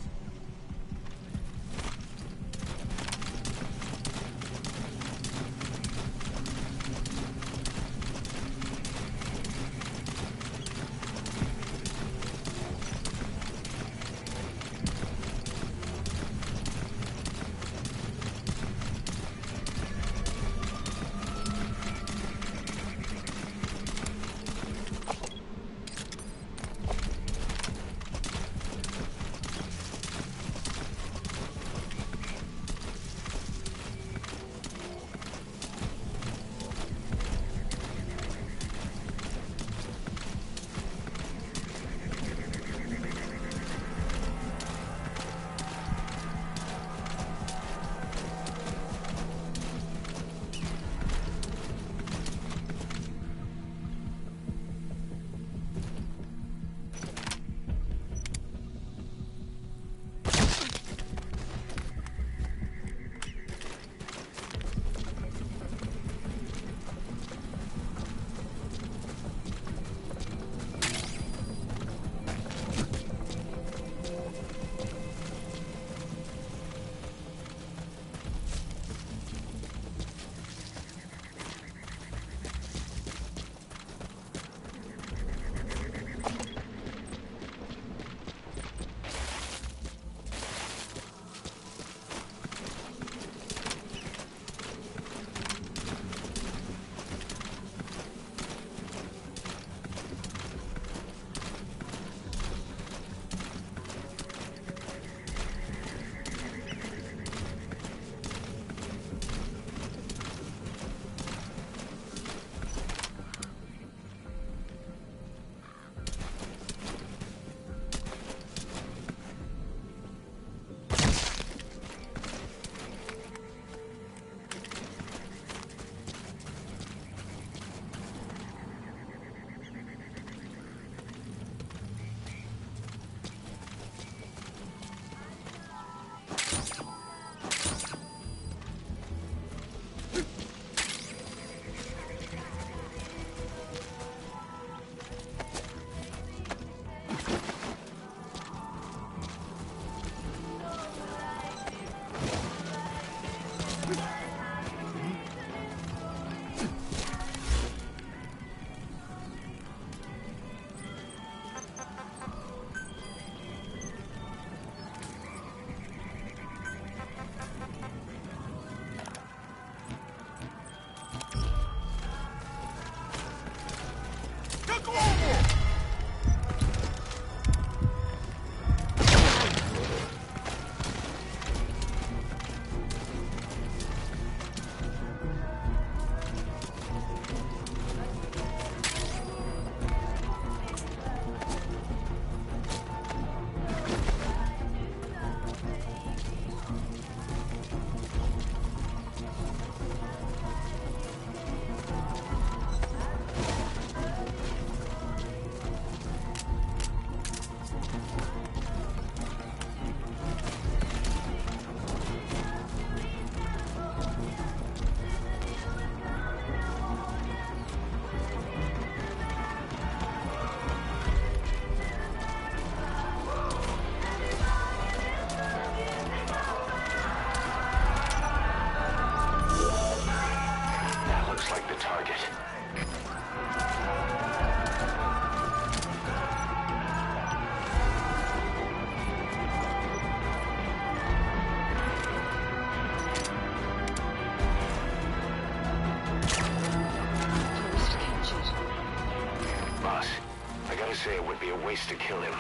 I gotta say it would be a waste to kill him.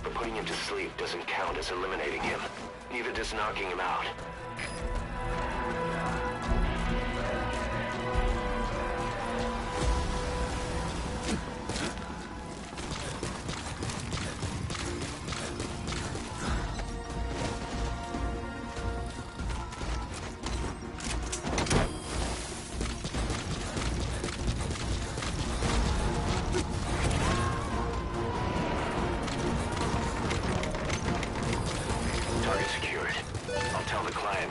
But putting him to sleep doesn't count as eliminating him. Neither does knocking him out.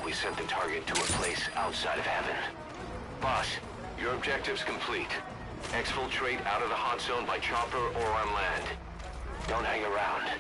We sent the target to a place outside of heaven. Boss, your objective's complete. Exfiltrate out of the hot zone by chopper or on land. Don't hang around.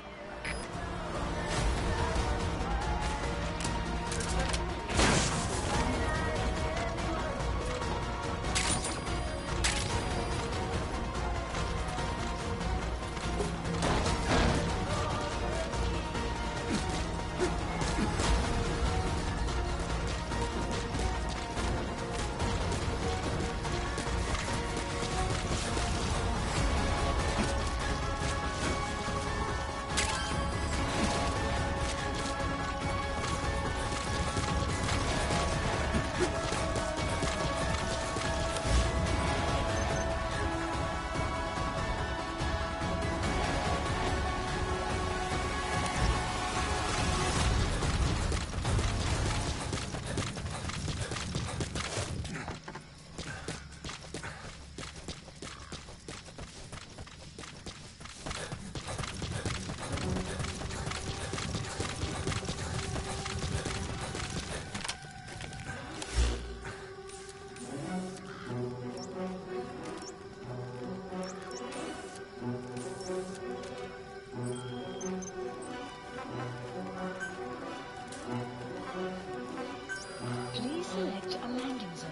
Select a landing zone.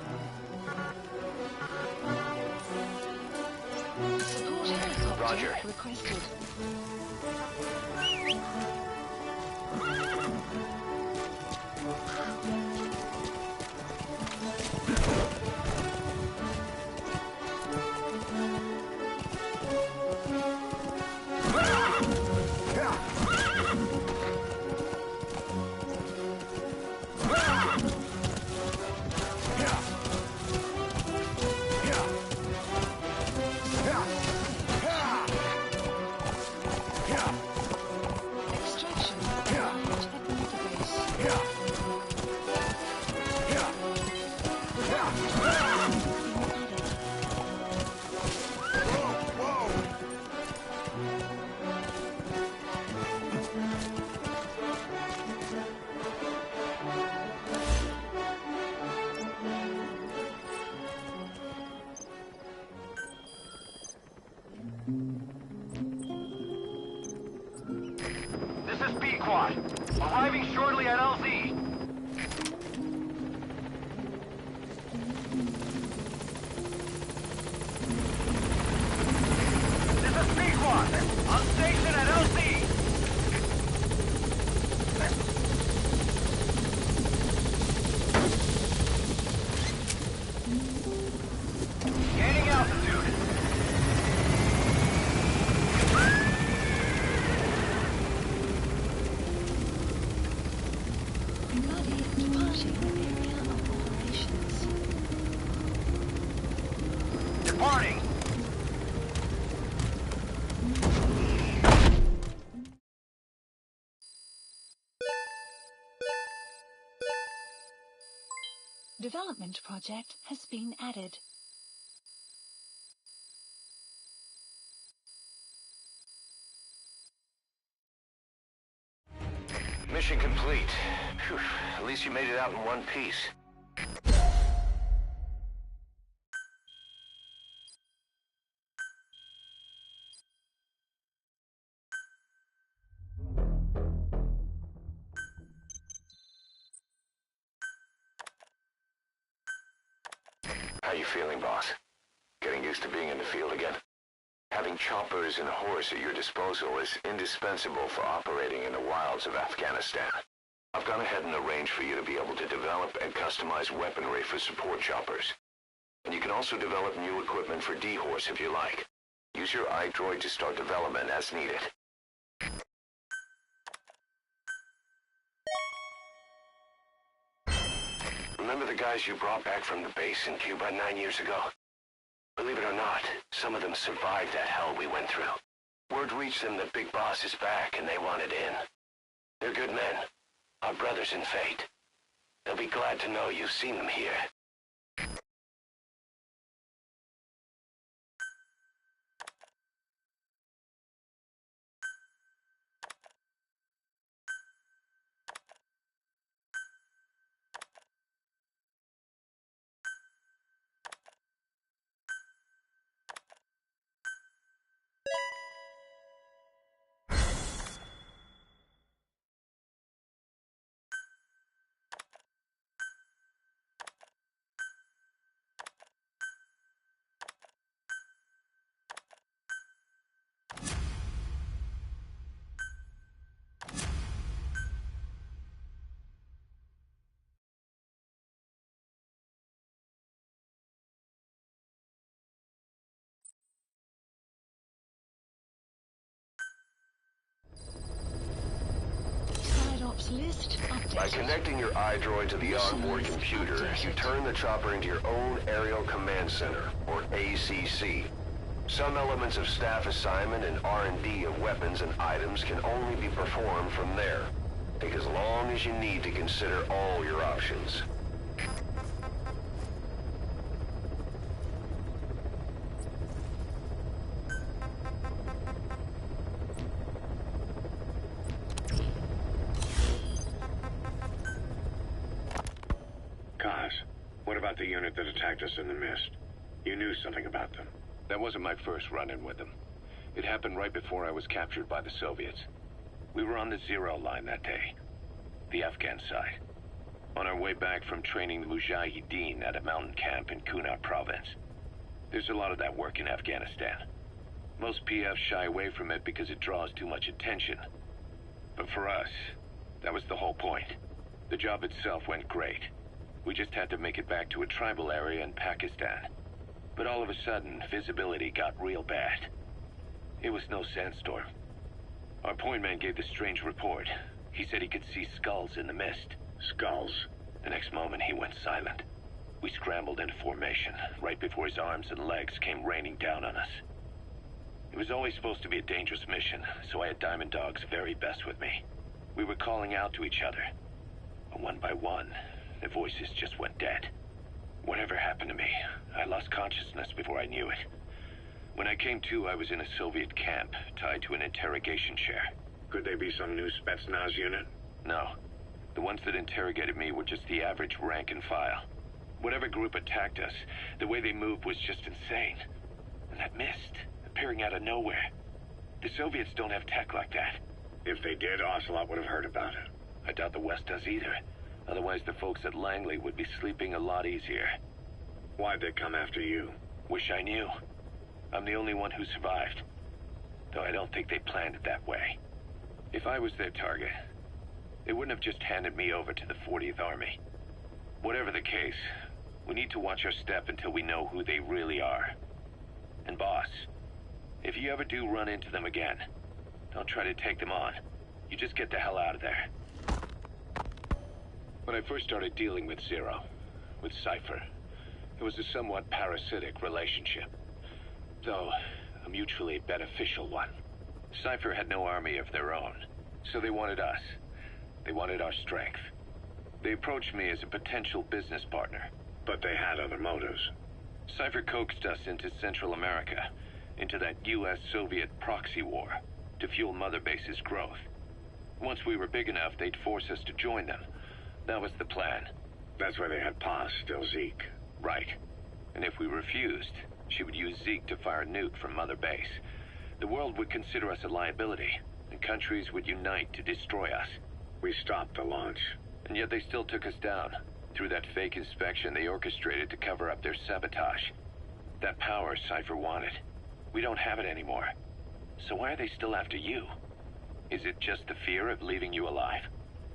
Support helicopter Roger. requested. This is B-Quad. Arriving shortly at LZ. This is B-Quad. On station at LZ. Gaining altitude. Departing area of operations. Departing. Development project has been added. Mission complete. Phew, at least you made it out in one piece. How you feeling, boss? Getting used to being in the field again? Having choppers and horse at your disposal is indispensable for operating in the wilds of Afghanistan. I've gone ahead and arranged for you to be able to develop and customize weaponry for support choppers. And you can also develop new equipment for D-Horse if you like. Use your iDroid to start development as needed. Remember the guys you brought back from the base in Cuba 9 years ago? Believe it or not, some of them survived that hell we went through. Word reached them that Big Boss is back and they wanted in. They're good men, our brothers in fate. They'll be glad to know you've seen them here. List updated. By connecting your iDroid to the onboard computer, you turn the chopper into your own Aerial Command Center, or ACC. Some elements of staff assignment and R&D of weapons and items can only be performed from there. Take as long as you need to consider all your options. What about the unit that attacked us in the mist? You knew something about them. That wasn't my first run-in with them. It happened right before I was captured by the Soviets. We were on the Zero line that day, the Afghan side, on our way back from training the Mujahideen at a mountain camp in Kunar province. There's a lot of that work in Afghanistan. Most PFs shy away from it because it draws too much attention. But for us, that was the whole point. The job itself went great. We just had to make it back to a tribal area in Pakistan. But all of a sudden, visibility got real bad. It was no sandstorm. Our point man gave this strange report. He said he could see skulls in the mist. Skulls? The next moment, he went silent. We scrambled into formation, right before his arms and legs came raining down on us. It was always supposed to be a dangerous mission, so I had Diamond Dog's very best with me. We were calling out to each other. But one by one, the voices just went dead. Whatever happened to me, I lost consciousness before I knew it. When I came to, I was in a Soviet camp, tied to an interrogation chair. Could they be some new Spetsnaz unit? No. The ones that interrogated me were just the average rank and file. Whatever group attacked us, the way they moved was just insane. And that mist, appearing out of nowhere. The Soviets don't have tech like that. If they did, Ocelot would have heard about it. I doubt the West does either. Otherwise, the folks at Langley would be sleeping a lot easier. Why'd they come after you? Wish I knew. I'm the only one who survived. Though I don't think they planned it that way. If I was their target, they wouldn't have just handed me over to the 40th Army. Whatever the case, we need to watch our step until we know who they really are. And boss, if you ever do run into them again, don't try to take them on. You just get the hell out of there. When I first started dealing with Zero, with Cypher, it was a somewhat parasitic relationship, though a mutually beneficial one. Cypher had no army of their own, so they wanted us. They wanted our strength. They approached me as a potential business partner. But they had other motives. Cypher coaxed us into Central America, into that US-Soviet proxy war, to fuel Mother Base's growth. Once we were big enough, they'd force us to join them. That was the plan. That's why they had Paz, still Zeke. Right. And if we refused, she would use Zeke to fire a nuke from Mother Base. The world would consider us a liability, and countries would unite to destroy us. We stopped the launch. And yet they still took us down. Through that fake inspection they orchestrated to cover up their sabotage. That power Cypher wanted. We don't have it anymore. So why are they still after you? Is it just the fear of leaving you alive?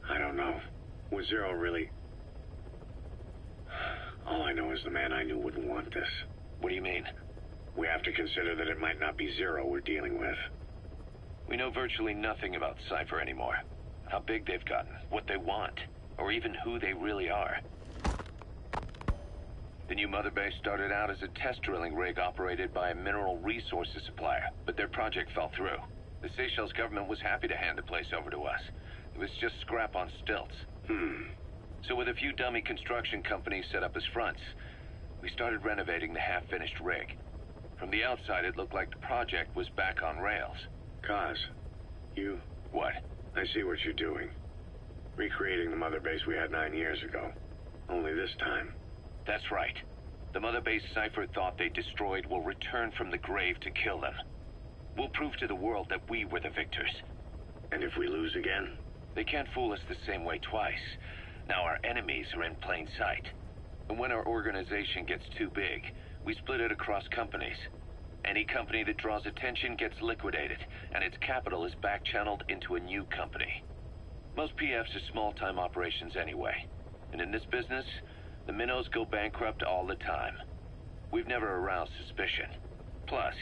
I don't know. Was Zero really... All I know is the man I knew wouldn't want this. What do you mean? We have to consider that it might not be Zero we're dealing with. We know virtually nothing about Cypher anymore. How big they've gotten, what they want, or even who they really are. The new mother base started out as a test drilling rig operated by a mineral resources supplier, but their project fell through. The Seychelles government was happy to hand the place over to us. It was just scrap on stilts. So with a few dummy construction companies set up as fronts, we started renovating the half-finished rig. From the outside, it looked like the project was back on rails. Kaz, you... What? I see what you're doing. Recreating the mother base we had 9 years ago. Only this time. That's right. The mother base Cypher thought they destroyed will return from the grave to kill them. We'll prove to the world that we were the victors. And if we lose again? They can't fool us the same way twice. Now our enemies are in plain sight. And when our organization gets too big, we split it across companies. Any company that draws attention gets liquidated, and its capital is back-channeled into a new company. Most PFs are small-time operations anyway. And in this business, the minnows go bankrupt all the time. We've never aroused suspicion. Plus,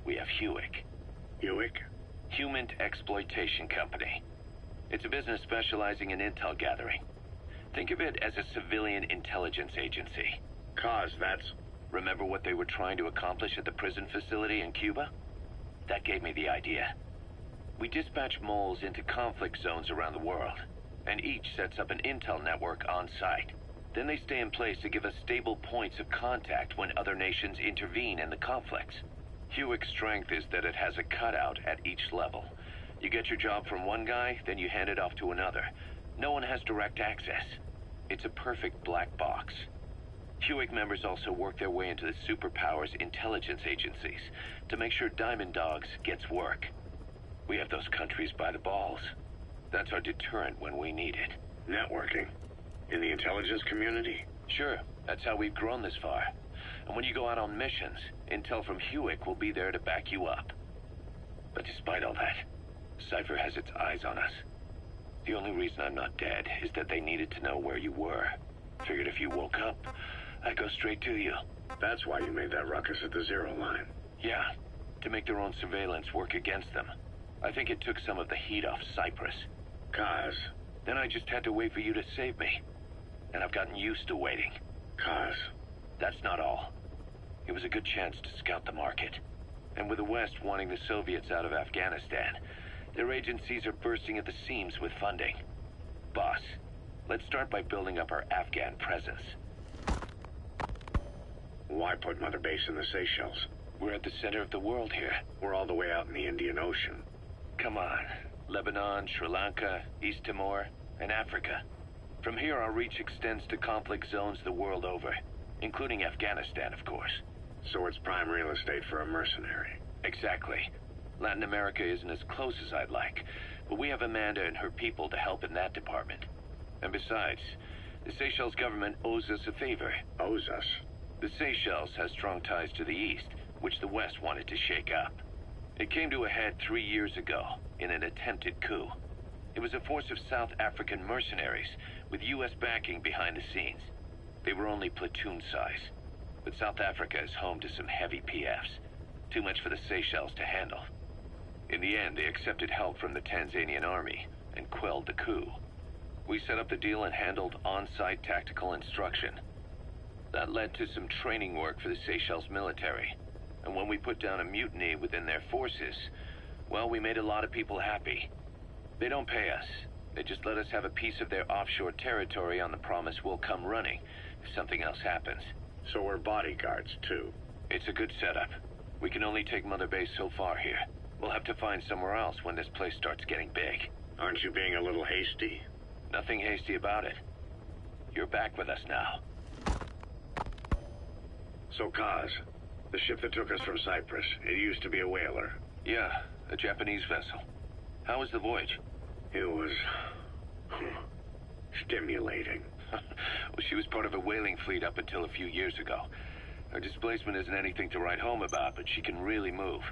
we have Hewick. Hewick? Human Exploitation Company. It's a business specializing in intel gathering. Think of it as a civilian intelligence agency. Kaz, that's... Remember what they were trying to accomplish at the prison facility in Cuba? That gave me the idea. We dispatch moles into conflict zones around the world, and each sets up an intel network on site. Then they stay in place to give us stable points of contact when other nations intervene in the conflicts. Hewick's strength is that it has a cutout at each level. You get your job from one guy, then you hand it off to another. No one has direct access. It's a perfect black box. Hewick members also work their way into the superpowers intelligence agencies to make sure Diamond Dogs gets work. We have those countries by the balls. That's our deterrent when we need it. Networking? In the intelligence community? Sure, that's how we've grown this far. And when you go out on missions, intel from Hewick will be there to back you up. But despite all that, Cypher has its eyes on us. The only reason I'm not dead is that they needed to know where you were. Figured if you woke up, I'd go straight to you. That's why you made that ruckus at the Zero line. Yeah, to make their own surveillance work against them. I think it took some of the heat off Cyprus. Kaz. Then I just had to wait for you to save me. And I've gotten used to waiting. Kaz. That's not all. It was a good chance to scout the market. And with the West wanting the Soviets out of Afghanistan, their agencies are bursting at the seams with funding. Boss, let's start by building up our Afghan presence. Why put Mother Base in the Seychelles? We're at the center of the world here. We're all the way out in the Indian Ocean. Come on. Lebanon, Sri Lanka, East Timor, and Africa. From here, our reach extends to conflict zones the world over, including Afghanistan, of course. So it's prime real estate for a mercenary. Exactly. Latin America isn't as close as I'd like, but we have Amanda and her people to help in that department. And besides, the Seychelles government owes us a favor. Owes us? The Seychelles has strong ties to the east, which the West wanted to shake up. It came to a head 3 years ago, in an attempted coup. It was a force of South African mercenaries, with U.S. backing behind the scenes. They were only platoon size, but South Africa is home to some heavy PFs. Too much for the Seychelles to handle. In the end, they accepted help from the Tanzanian army and quelled the coup. We set up the deal and handled on-site tactical instruction. That led to some training work for the Seychelles military. And when we put down a mutiny within their forces, well, we made a lot of people happy. They don't pay us. They just let us have a piece of their offshore territory on the promise we'll come running if something else happens. So we're bodyguards, too. It's a good setup. We can only take Mother Base so far here. We'll have to find somewhere else when this place starts getting big. Aren't you being a little hasty? Nothing hasty about it. You're back with us now. So, Kaz, the ship that took us from Cyprus, it used to be a whaler. Yeah, a Japanese vessel. How was the voyage? It was... stimulating. Well, she was part of a whaling fleet up until a few years ago. Her displacement isn't anything to write home about, but she can really move.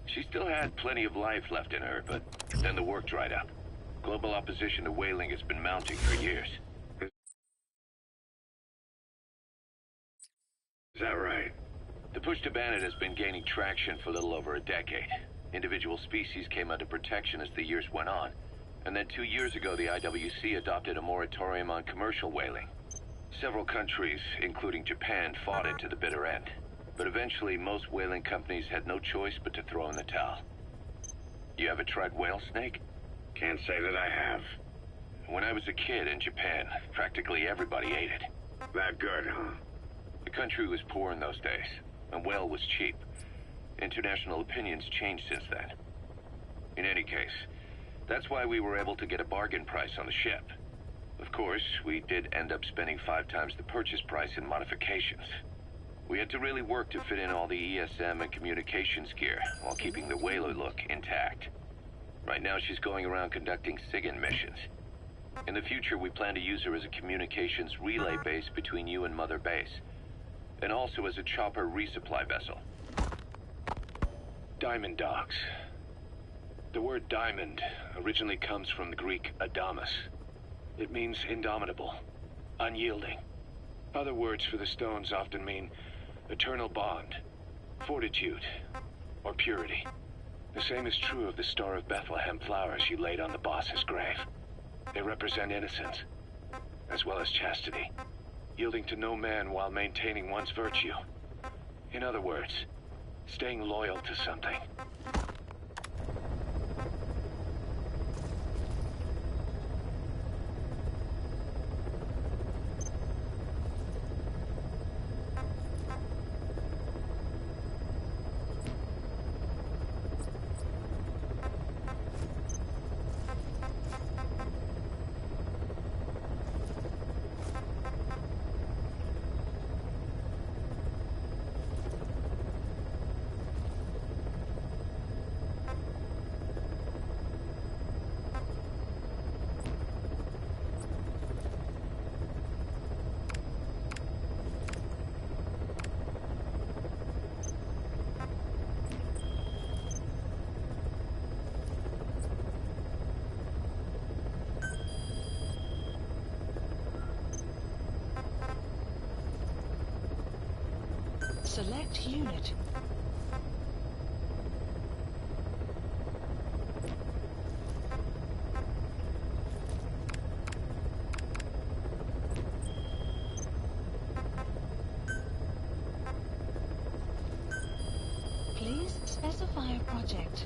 She still had plenty of life left in her, but then the work dried up. Global opposition to whaling has been mounting for years. Is that right? The push to ban it has been gaining traction for a little over a decade. Individual species came under protection as the years went on, and then 2 years ago the IWC adopted a moratorium on commercial whaling. Several countries, including Japan, fought it to the bitter end, but eventually most whaling companies had no choice but to throw in the towel. You ever tried whale snake? Can't say that I have. When I was a kid in Japan, practically everybody ate it. That good, huh? The country was poor in those days, and whale was cheap. International opinions changed since then. In any case, that's why we were able to get a bargain price on the ship. Of course, we did end up spending 5 times the purchase price in modifications. We had to really work to fit in all the ESM and communications gear while keeping the whaler look intact. Right now she's going around conducting SIGINT missions. In the future, we plan to use her as a communications relay base between you and Mother Base, and also as a chopper resupply vessel. Diamond dogs. The word diamond originally comes from the Greek adamas. It means indomitable, unyielding. Other words for the stones often mean eternal bond, fortitude, or purity. The same is true of the Star of Bethlehem flowers you laid on the boss's grave. They represent innocence, as well as chastity, yielding to no man while maintaining one's virtue. In other words, staying loyal to something. Select unit. Please specify a project.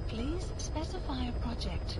Please specify a project.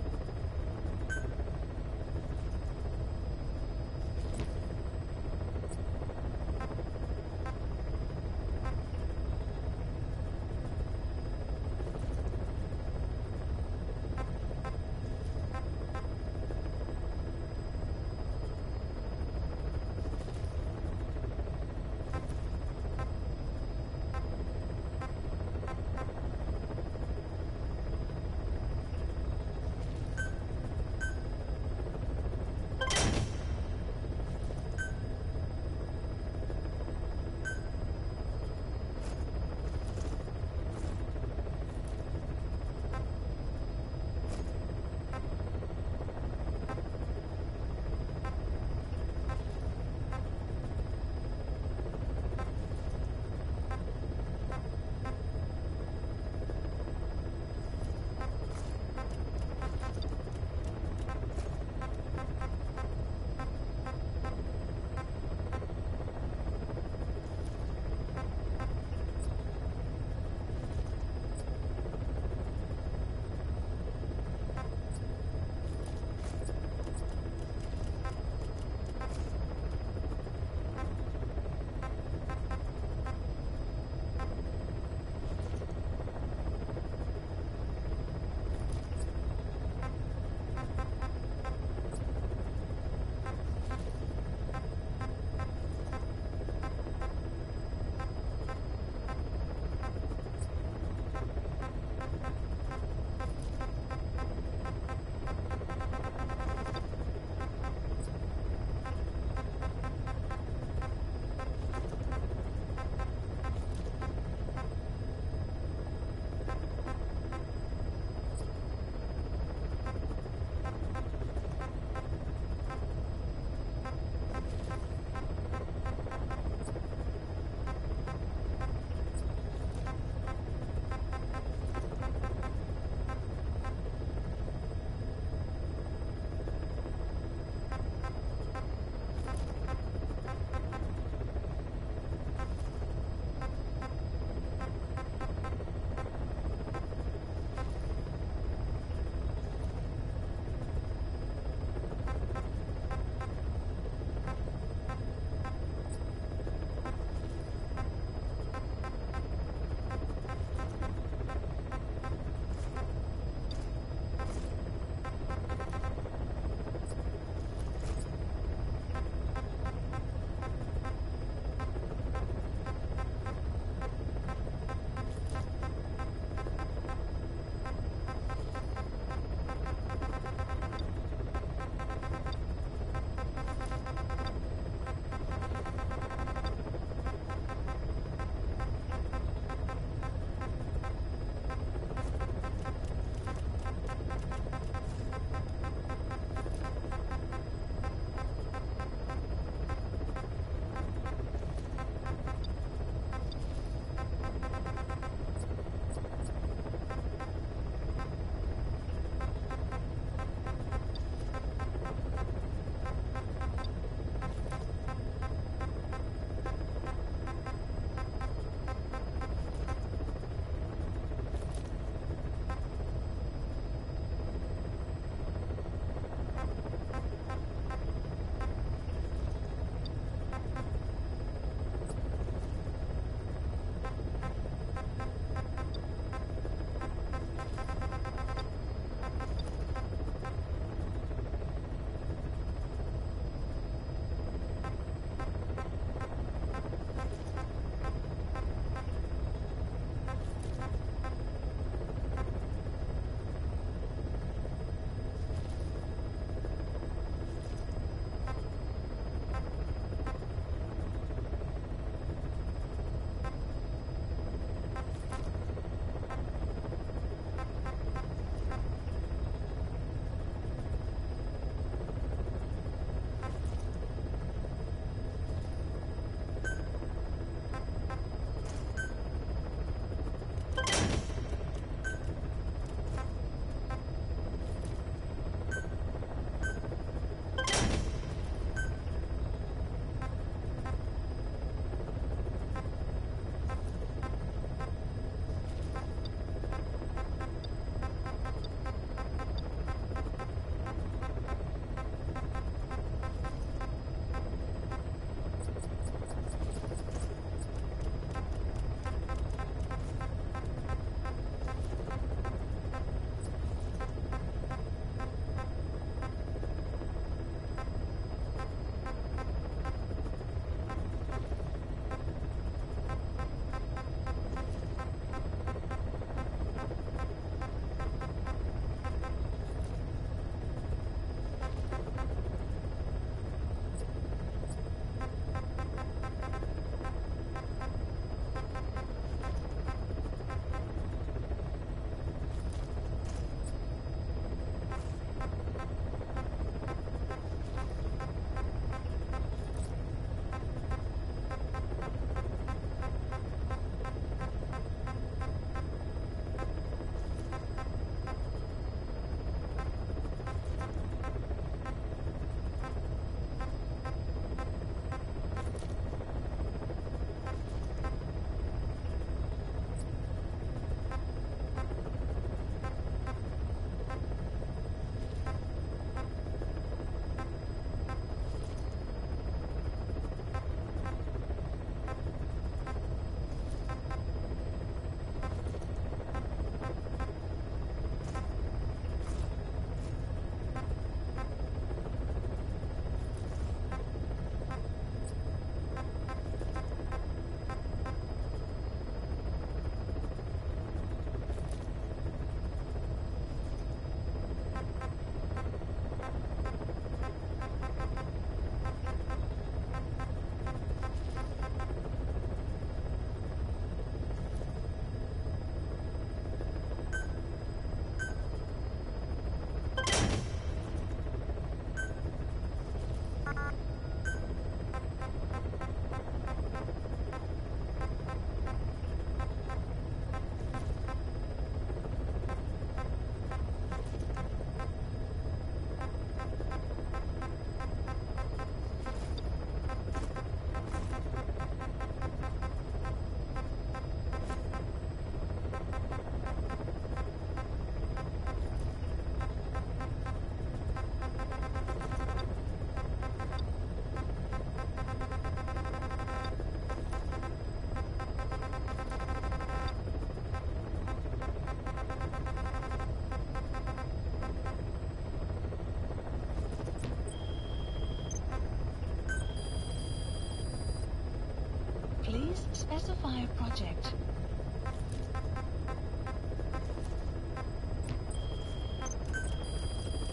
Please specify a project.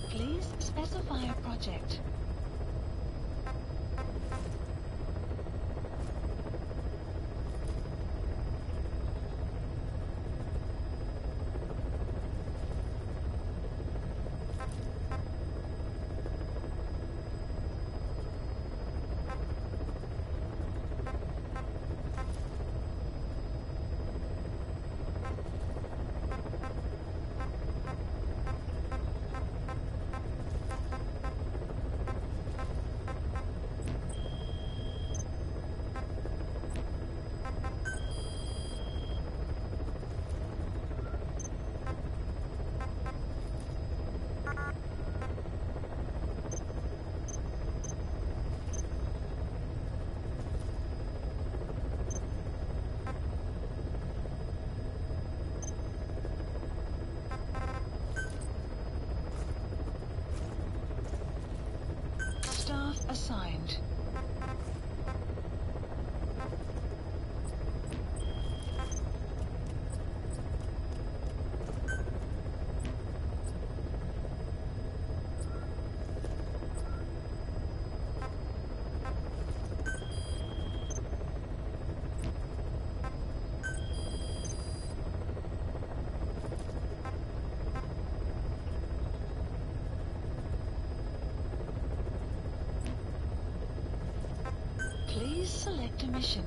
Please specify a project. Staff assigned. Please select a mission.